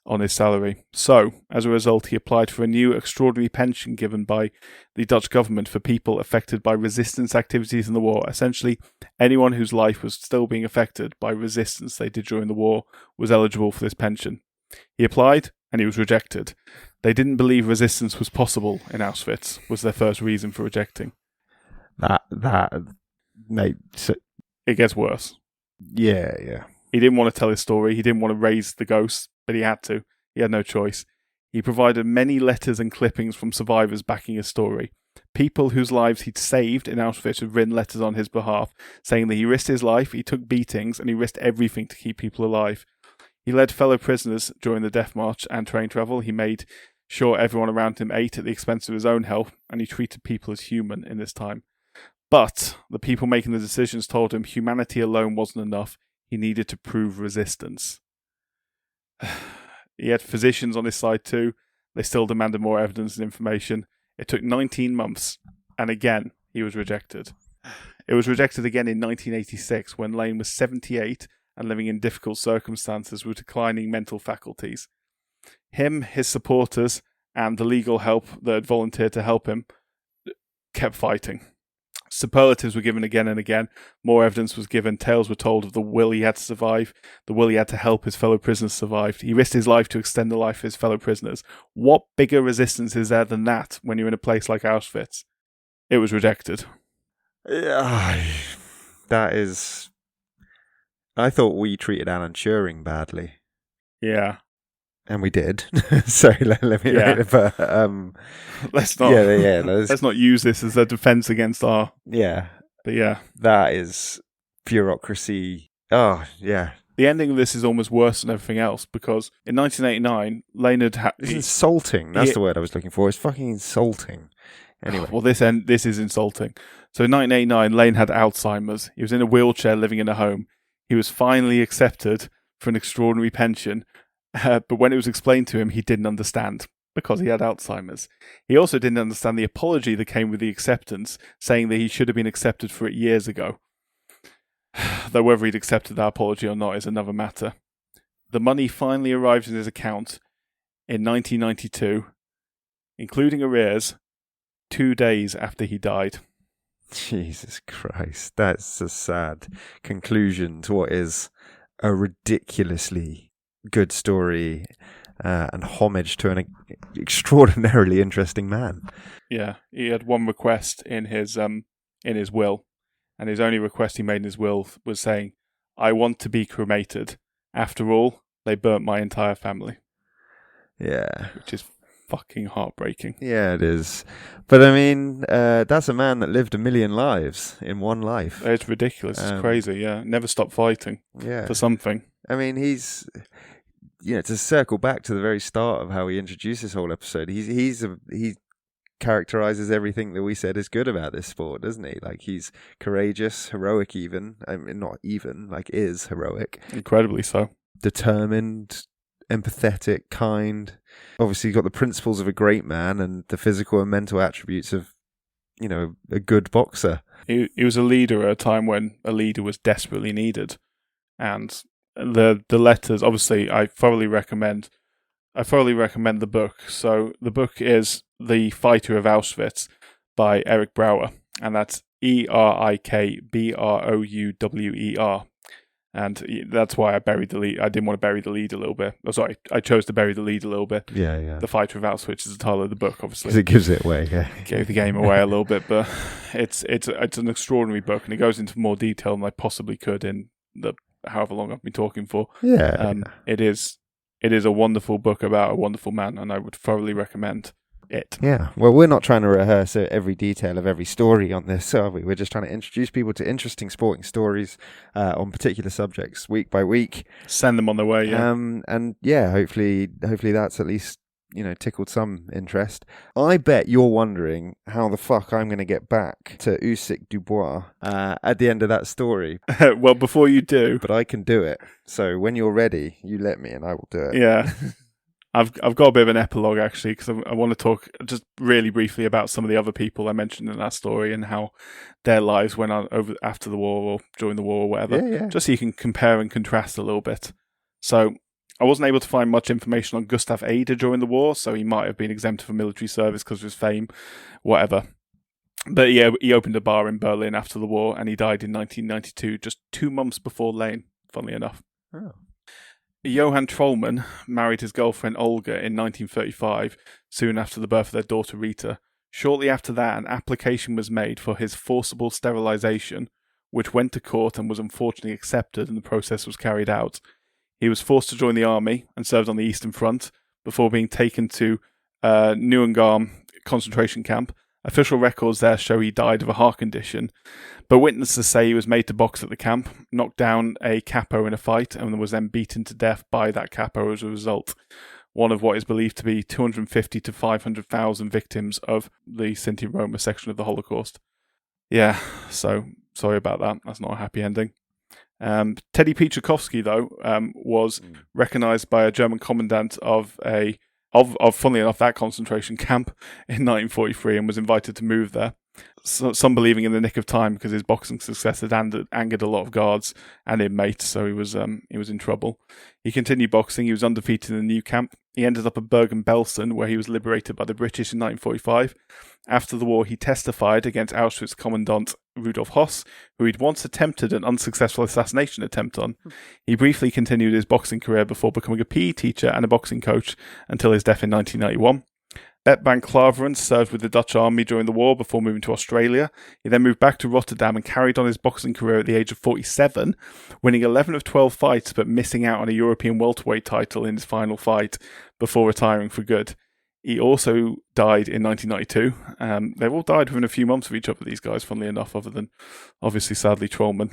on his salary. So, as a result, he applied for a new extraordinary pension given by the Dutch government for people affected by resistance activities in the war. Essentially, anyone whose life was still being affected by resistance they did during the war was eligible for this pension. He applied, and he was rejected. They didn't believe resistance was possible in Auschwitz, was their first reason for rejecting. Mate, It gets worse. Yeah. He didn't want to tell his story. He didn't want to raise the ghost, but he had to. He had no choice. He provided many letters and clippings from survivors backing his story. People whose lives he'd saved in Auschwitz had written letters on his behalf, saying that he risked his life, he took beatings, and he risked everything to keep people alive. He led fellow prisoners during the death march and train travel. He made sure everyone around him ate at the expense of his own health, and he treated people as human in this time. But the people making the decisions told him humanity alone wasn't enough. He needed to prove resistance. He had physicians on his side too. They still demanded more evidence and information. It took 19 months, and again, he was rejected. It was rejected again in 1986 when Leen was 78 and living in difficult circumstances with declining mental faculties. Him, his supporters, and the legal help that had volunteered to help him kept fighting. Superlatives were given again and again. More evidence was given. Tales were told of the will he had to survive, the will he had to help his fellow prisoners survive. He risked his life to extend the life of his fellow prisoners. What bigger resistance is there than that when you're in a place like Auschwitz? It was rejected. Yeah, that is... I thought we treated Alan Turing badly. Yeah. And we did. So let me... Yeah. But, let's not... Yeah, let's not use this as a defense against our... Yeah. But yeah. That is bureaucracy. Oh, yeah. The ending of this is almost worse than everything else because in 1989, Leen had... It's insulting. That's the word I was looking for. It's fucking insulting. Anyway. Well, this is insulting. So in 1989, Leen had Alzheimer's. He was in a wheelchair living in a home. He was finally accepted for an extraordinary pension, but when it was explained to him, he didn't understand because he had Alzheimer's. He also didn't understand the apology that came with the acceptance, saying that he should have been accepted for it years ago. Though whether he'd accepted that apology or not is another matter. The money finally arrived in his account in 1992, including arrears, 2 days after he died. Jesus Christ, that's a sad conclusion to what is a ridiculously good story and homage to an extraordinarily interesting man. Yeah, he had one request in his will, and his only request he made in his will was saying, "I want to be cremated. After all, they burnt my entire family." Yeah, which is fucking heartbreaking. Yeah, it is. But I mean, that's a man that lived 1 million lives in one life. It's ridiculous. It's crazy. Yeah, never stopped fighting for something. I mean, he's, to circle back to the very start of how he introduced this whole episode, he characterizes everything that we said is good about this sport, doesn't he? Like, he's courageous, heroic even. I mean, not even, like, is heroic. Incredibly so. Determined, empathetic, kind. Obviously, you've got the principles of a great man and the physical and mental attributes of, a good boxer. He was a leader at a time when a leader was desperately needed. And the letters, obviously, I thoroughly recommend the book. So the book is The Fighter of Auschwitz by Eric Brouwer, and that's ErikBrouwer. And that's why I buried the lead. I didn't want to bury the lead a little bit. Oh, sorry, I chose to bury the lead a little bit. Yeah. The Fighter of Auschwitz is the title of the book, obviously. Because it gives it away, yeah. Gave the game away a little bit, but it's an extraordinary book, and it goes into more detail than I possibly could in the however long I've been talking for. Yeah. It is a wonderful book about a wonderful man, and I would thoroughly recommend it. Yeah. Well, we're not trying to rehearse every detail of every story on this, are we? We're just trying to introduce people to interesting sporting stories on particular subjects week by week. Send them on their way, yeah. And yeah, hopefully that's at least, tickled some interest. I bet you're wondering how the fuck I'm going to get back to Usyk Dubois at the end of that story. Well, before you do, but I can do it. So when you're ready, you let me, and I will do it. Yeah. I've got a bit of an epilogue, actually, because I want to talk just really briefly about some of the other people I mentioned in that story and how their lives went on over after the war or during the war or whatever. Yeah. Just so you can compare and contrast a little bit. So I wasn't able to find much information on Gustav Adler during the war, so he might have been exempted from military service because of his fame, whatever. But yeah, he opened a bar in Berlin after the war, and he died in 1992, just 2 months before Leen, funnily enough. Oh. Johann Trollmann married his girlfriend Olga in 1935, soon after the birth of their daughter Rita. Shortly after that, an application was made for his forcible sterilization, which went to court and was unfortunately accepted, and the process was carried out. He was forced to join the army and served on the Eastern Front before being taken to Neuengamme concentration camp. Official records there show he died of a heart condition, but witnesses say he was made to box at the camp, knocked down a capo in a fight, and was then beaten to death by that capo as a result. One of what is believed to be 250 to 500,000 victims of the Sinti Roma section of the Holocaust. Yeah, so sorry about that. That's not a happy ending. Teddy Pietruchowski, though, was recognised by a German commandant of funnily enough, that concentration camp in 1943, and was invited to move there. So, some believing in the nick of time because his boxing success had angered a lot of guards and inmates, so he was in trouble. He continued boxing. He was undefeated in the new camp. He ended up at Bergen-Belsen, where he was liberated by the British in 1945. After the war, he testified against Auschwitz Commandant Rudolf Höss, who he'd once attempted an unsuccessful assassination attempt on. He briefly continued his boxing career before becoming a PE teacher and a boxing coach until his death in 1991. Bert van Klaveren served with the Dutch army during the war before moving to Australia. He then moved back to Rotterdam and carried on his boxing career at the age of 47, winning 11 of 12 fights but missing out on a European welterweight title in his final fight before retiring for good. He also died in 1992. They've all died within a few months of each other, these guys, funnily enough, other than, obviously, sadly, Trollmann.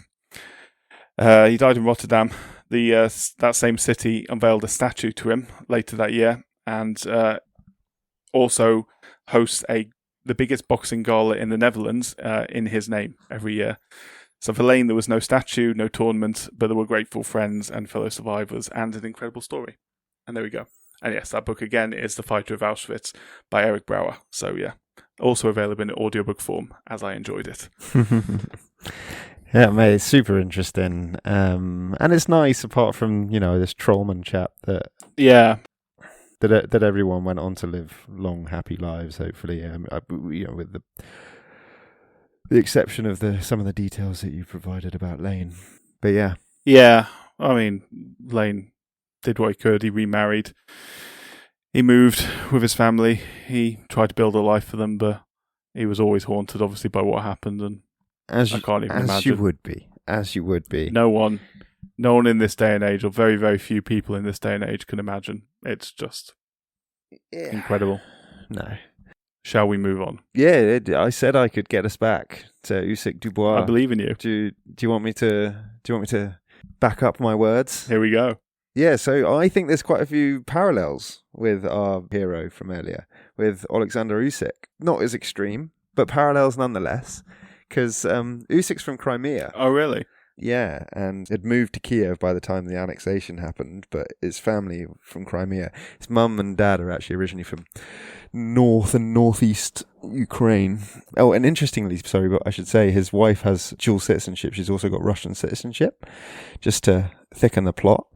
He died in Rotterdam. That same city unveiled a statue to him later that year, and also hosts the biggest boxing gala in the Netherlands in his name every year. So for Leen, there was no statue, no tournament, but there were grateful friends and fellow survivors and an incredible story. And there we go. And yes, that book again is The Fighter of Auschwitz by Eric Brouwer. So yeah, also available in audiobook form, as I enjoyed it. Yeah, mate, it's super interesting. And it's nice, apart from, this Trollmann chap, that... Yeah. That everyone went on to live long, happy lives, hopefully, with the exception of some of the details that you provided about Leen. But yeah. Yeah, I mean, Leen did what he could. He remarried. He moved with his family. He tried to build a life for them, but he was always haunted, obviously, by what happened. And I can't even imagine. As you would be. No one in this day and age, or very, very few people in this day and age, can imagine. It's just... Yeah. Incredible. No. Shall we move on? Yeah, I said I could get us back to Usyk Dubois. I believe in you. Do you want me to back up my words? Here we go. Yeah, so I think there's quite a few parallels with our hero from earlier, with Oleksandr Usyk. Not as extreme, but parallels nonetheless, because Usyk's from Crimea. Oh, really? Yeah, and had moved to Kiev by the time the annexation happened, but his family from Crimea. His mum and dad are actually originally from north and northeast Ukraine. Oh, and interestingly, sorry, but I should say his wife has dual citizenship. She's also got Russian citizenship, just to thicken the plot.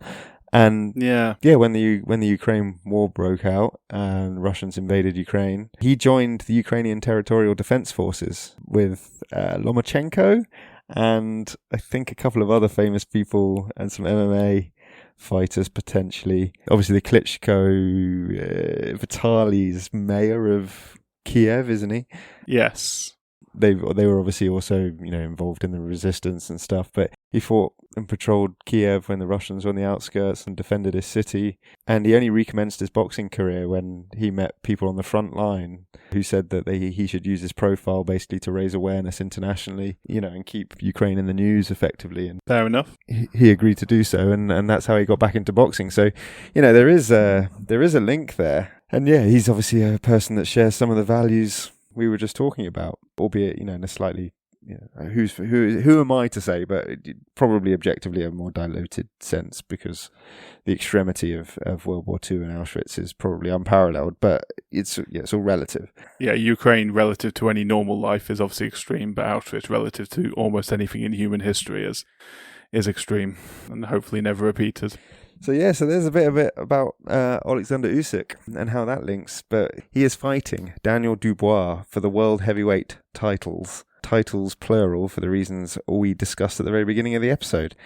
And yeah, when the Ukraine war broke out and Russians invaded Ukraine, he joined the Ukrainian Territorial Defense Forces with Lomachenko and I think a couple of other famous people and some MMA fighters potentially. Obviously, the Klitschko, Vitaly's mayor of Kiev, isn't he? Yes. They were obviously also, involved in the resistance and stuff, but he fought and patrolled Kiev when the Russians were on the outskirts and defended his city. And he only recommenced his boxing career when he met people on the front line who said that he should use his profile basically to raise awareness internationally, and keep Ukraine in the news effectively. And fair enough. He agreed to do so, and that's how he got back into boxing. So, there is a link there. And yeah, he's obviously a person that shares some of the values we were just talking about, albeit, in a slightly, who am I to say, but probably objectively a more diluted sense, because the extremity of World War II and Auschwitz is probably unparalleled, but it's all relative. Yeah, Ukraine relative to any normal life is obviously extreme, but Auschwitz relative to almost anything in human history is extreme and hopefully never repeated. So there's a bit of it about Oleksandr Usyk and how that links, but he is fighting Daniel Dubois for the world heavyweight titles plural, for the reasons we discussed at the very beginning of the episode.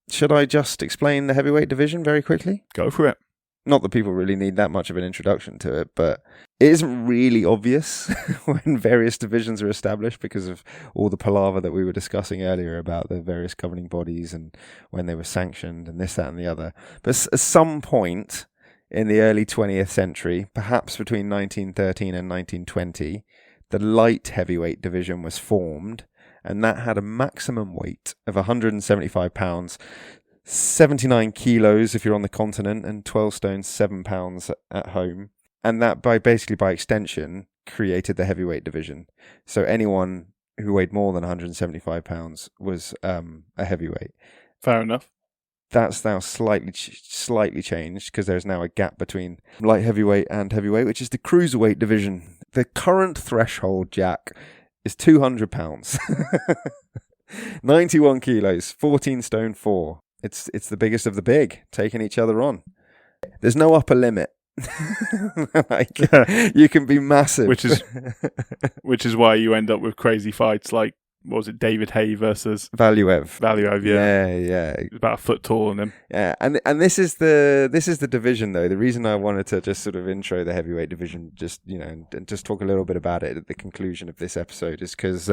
Should I just explain the heavyweight division very quickly? Go for it. Not that people really need that much of an introduction to it, but it isn't really obvious when various divisions are established because of all the palaver that we were discussing earlier about the various governing bodies and when they were sanctioned and this, that and the other. But at some point in the early 20th century, perhaps between 1913 and 1920, the light heavyweight division was formed, and that had a maximum weight of 175 pounds, 79 kilos if you're on the continent, and 12 stone 7 pounds at home. And that by extension created the heavyweight division. So anyone who weighed more than 175 pounds was a heavyweight. Fair enough. That's now slightly changed because there's now a gap between light heavyweight and heavyweight, which is the cruiserweight division. The current threshold, Jack, is 200 pounds. 91 kilos, 14 stone 4. It's the biggest of the big, taking each other on. There's no upper limit. You can be massive. Which is why you end up with crazy fights like, what was it, David Hay versus Valuev, yeah. He's about a foot taller than him. Yeah, and this is the division though. The reason I wanted to just sort of intro the heavyweight division, just and just talk a little bit about it at the conclusion of this episode, is because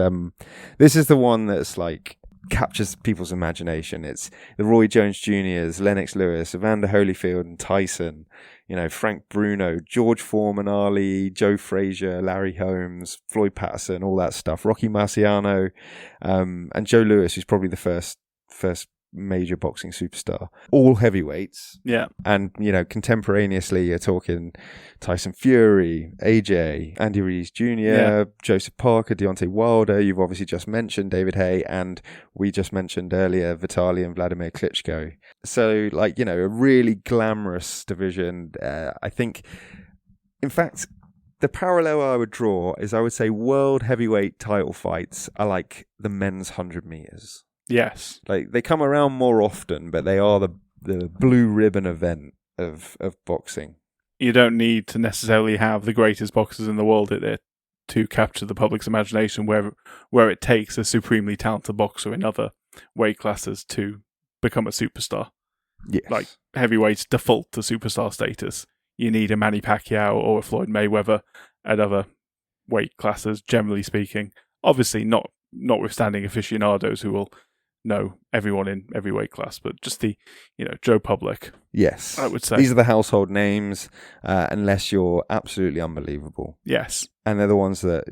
this is the one that's like captures people's imagination. It's the Roy Jones Jr.'s, Lennox Lewis, Evander Holyfield and Tyson, Frank Bruno, George Foreman, Ali, Joe Frazier, Larry Holmes, Floyd Patterson, all that stuff, Rocky Marciano, and Joe Louis, who's probably the first major boxing superstar. All heavyweights. Yeah. And, contemporaneously, you're talking Tyson Fury, AJ, Andy Ruiz Jr., Joseph Parker, Deontay Wilder. You've obviously just mentioned David Hay, and we just mentioned earlier Vitaly and Vladimir Klitschko. So, a really glamorous division. I think, in fact, the parallel I would draw is I would say world heavyweight title fights are like the men's 100 meters. Yes. They come around more often, but they are the blue ribbon event of boxing. You don't need to necessarily have the greatest boxers in the world at it to capture the public's imagination, where it takes a supremely talented boxer in other weight classes to become a superstar. Yes. Like heavyweights default to superstar status. You need a Manny Pacquiao or a Floyd Mayweather at other weight classes, generally speaking. Obviously, notwithstanding aficionados who will know everyone in every weight class, but just the Joe Public Yes. I would say. These are the household names, unless you're absolutely unbelievable. Yes. And they're the ones that,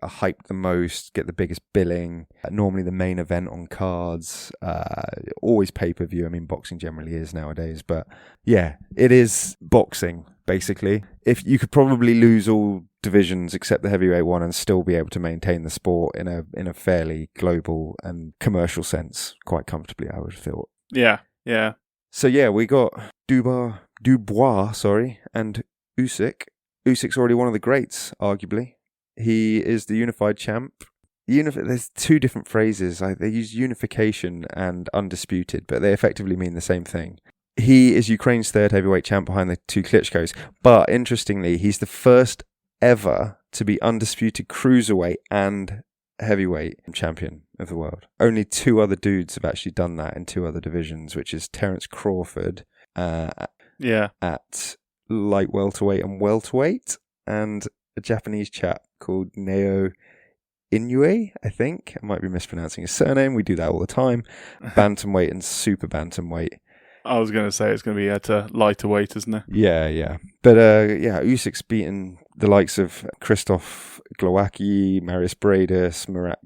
are hyped the most, get the biggest billing, normally the main event on cards, always pay-per-view. I mean, boxing generally is nowadays, but yeah, it is boxing, basically. If you could probably lose all divisions except the heavyweight one and still be able to maintain the sport in a fairly global and commercial sense quite comfortably, I would have thought. Yeah, yeah. So yeah, we got Dubois, and Usyk. Usyk's already one of the greats, arguably. He is the unified champ. There's two different phrases. They use unification and undisputed, but they effectively mean the same thing. He is Ukraine's third heavyweight champ behind the two Klitschko's. But interestingly, he's the first ever to be undisputed cruiserweight and heavyweight champion of the world. Only two other dudes have actually done that in two other divisions, which is Terence Crawford at light welterweight and welterweight, and a Japanese chap called Neo Inoue, I think. I might be mispronouncing his surname. We do that all the time. Bantamweight and super bantamweight. I was going to say it's going to be at a lighter weight, isn't it? Yeah. But Usyk's beaten the likes of Krzysztof Glowacki, Mariusz Bradus, Murat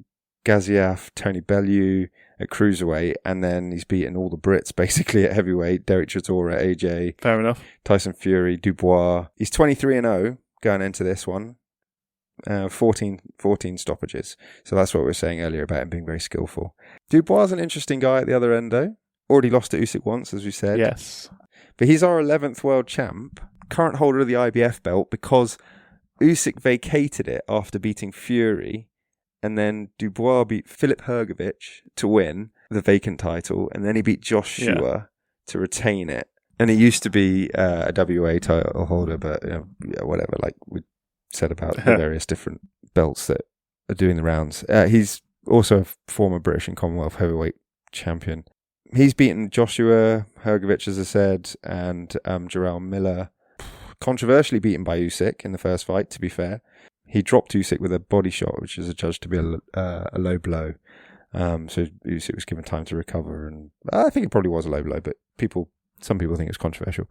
Gaziev, Tony Bellew at cruiserweight, and then he's beaten all the Brits basically at heavyweight. Derek Chisora, AJ. Fair enough. Tyson Fury, Dubois. He's 23-0 going into this one. 14 stoppages. So that's what we were saying earlier about him being very skillful. Dubois is an interesting guy at the other end, though. Already lost to Usyk once, as we said. Yes. But he's our 11th world champ, current holder of the IBF belt, because Usyk vacated it after beating Fury, and then Dubois beat Filip Hrgović to win the vacant title, and then he beat Joshua to retain it. And he used to be a WA title holder, but whatever, like we said about the various different belts that are doing the rounds. He's also a former British and Commonwealth heavyweight champion. He's beaten Joshua Hrgović, as I said, and Jarrell Miller. Controversially beaten by Usyk in the first fight, to be fair. He dropped Usyk with a body shot, which is adjudged to be a low blow. So Usyk was given time to recover, and I think it probably was a low blow, but some people think it's controversial.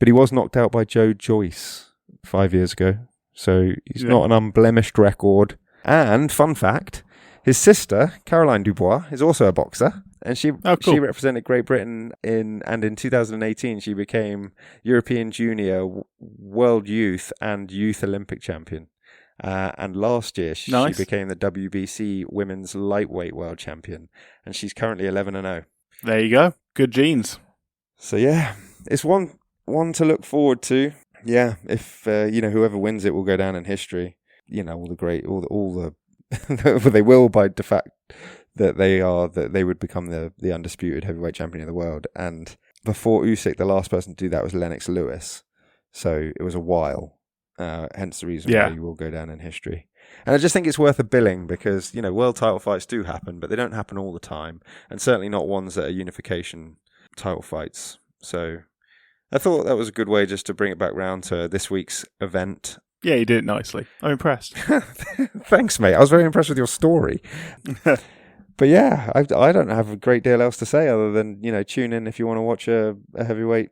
But he was knocked out by Joe Joyce 5 years ago, so he's not an unblemished record. And, fun fact, his sister, Caroline Dubois, is also a boxer. And she represented Great Britain in 2018 she became European Junior, World Youth and Youth Olympic champion. And last year she became the WBC Women's Lightweight World Champion, and she's currently 11-0. There you go. Good genes. So yeah, it's one to look forward to. Yeah, if whoever wins it will go down in history. All the they will by de facto. That they would become the undisputed heavyweight champion of the world. And before Usyk, the last person to do that was Lennox Lewis. So it was a while. Hence the reason why you will go down in history. And I just think it's worth a billing because, world title fights do happen, but they don't happen all the time. And certainly not ones that are unification title fights. So I thought that was a good way just to bring it back round to this week's event. Yeah, you did it nicely. I'm impressed. Thanks, mate. I was very impressed with your story. But yeah, I don't have a great deal else to say other than, tune in if you want to watch a heavyweight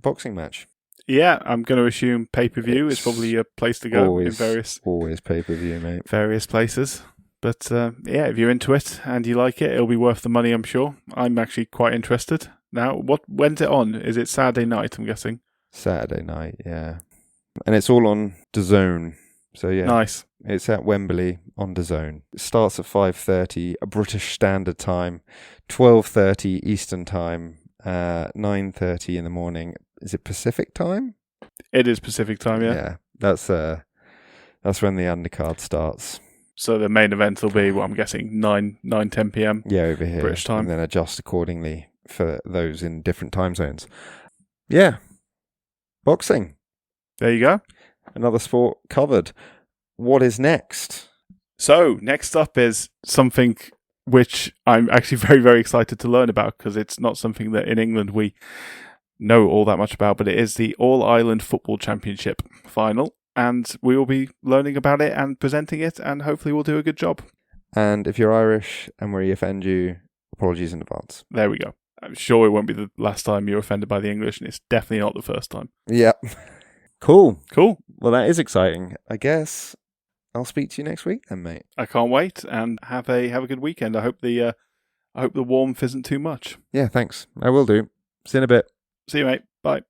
boxing match. Yeah, I'm going to assume pay-per-view is probably a place to go always, in various... Always pay-per-view, mate. Various places. But if you're into it and you like it, it'll be worth the money, I'm sure. I'm actually quite interested. Now, when's it on? Is it Saturday night, I'm guessing? Saturday night, yeah. And it's all on DAZN. So yeah. Nice. It's at Wembley on DAZN. It starts at 5:30 British Standard Time, 12:30 Eastern Time, 9:30 in the morning. Is it Pacific Time? It is Pacific Time, yeah. Yeah, that's when the undercard starts. So the main event will be, I'm guessing, 9-10 p.m. Yeah, over here. British time. And then adjust accordingly for those in different time zones. Yeah. Boxing. There you go. Another sport covered. What is next? So, next up is something which I'm actually very, very excited to learn about because it's not something that in England we know all that much about, but it is the All-Ireland Football Championship final, and we will be learning about it and presenting it, and hopefully we'll do a good job. And if you're Irish and we offend you, apologies in advance. There we go. I'm sure it won't be the last time you're offended by the English, and it's definitely not the first time. Yep. Cool. Cool. Well, that is exciting. I guess I'll speak to you next week then, mate. I can't wait, and have a good weekend. I hope the warmth isn't too much. Yeah, thanks. I will do. See you in a bit. See you, mate. Bye.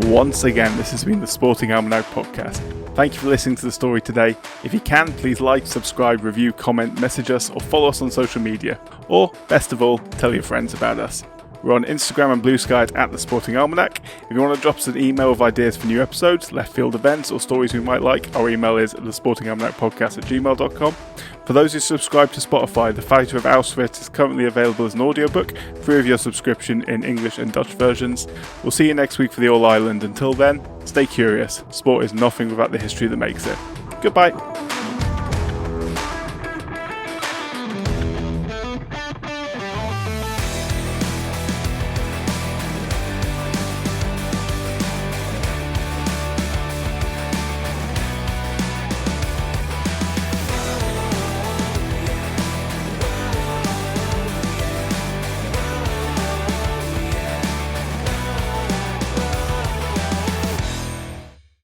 Once again, this has been the Sporting Almanac podcast. Thank you for listening to the story today. If you can, please like, subscribe, review, comment, message us, or follow us on social media. Or, best of all, tell your friends about us. We're on Instagram and Blue Sky at The Sporting Almanac. If you want to drop us an email with ideas for new episodes, left field events, or stories we might like, our email is thesportingalmanacpodcast@gmail.com. For those who subscribe to Spotify, The Fighter of Auschwitz is currently available as an audiobook, free of your subscription in English and Dutch versions. We'll see you next week for the All Ireland. Until then, stay curious. Sport is nothing without the history that makes it. Goodbye.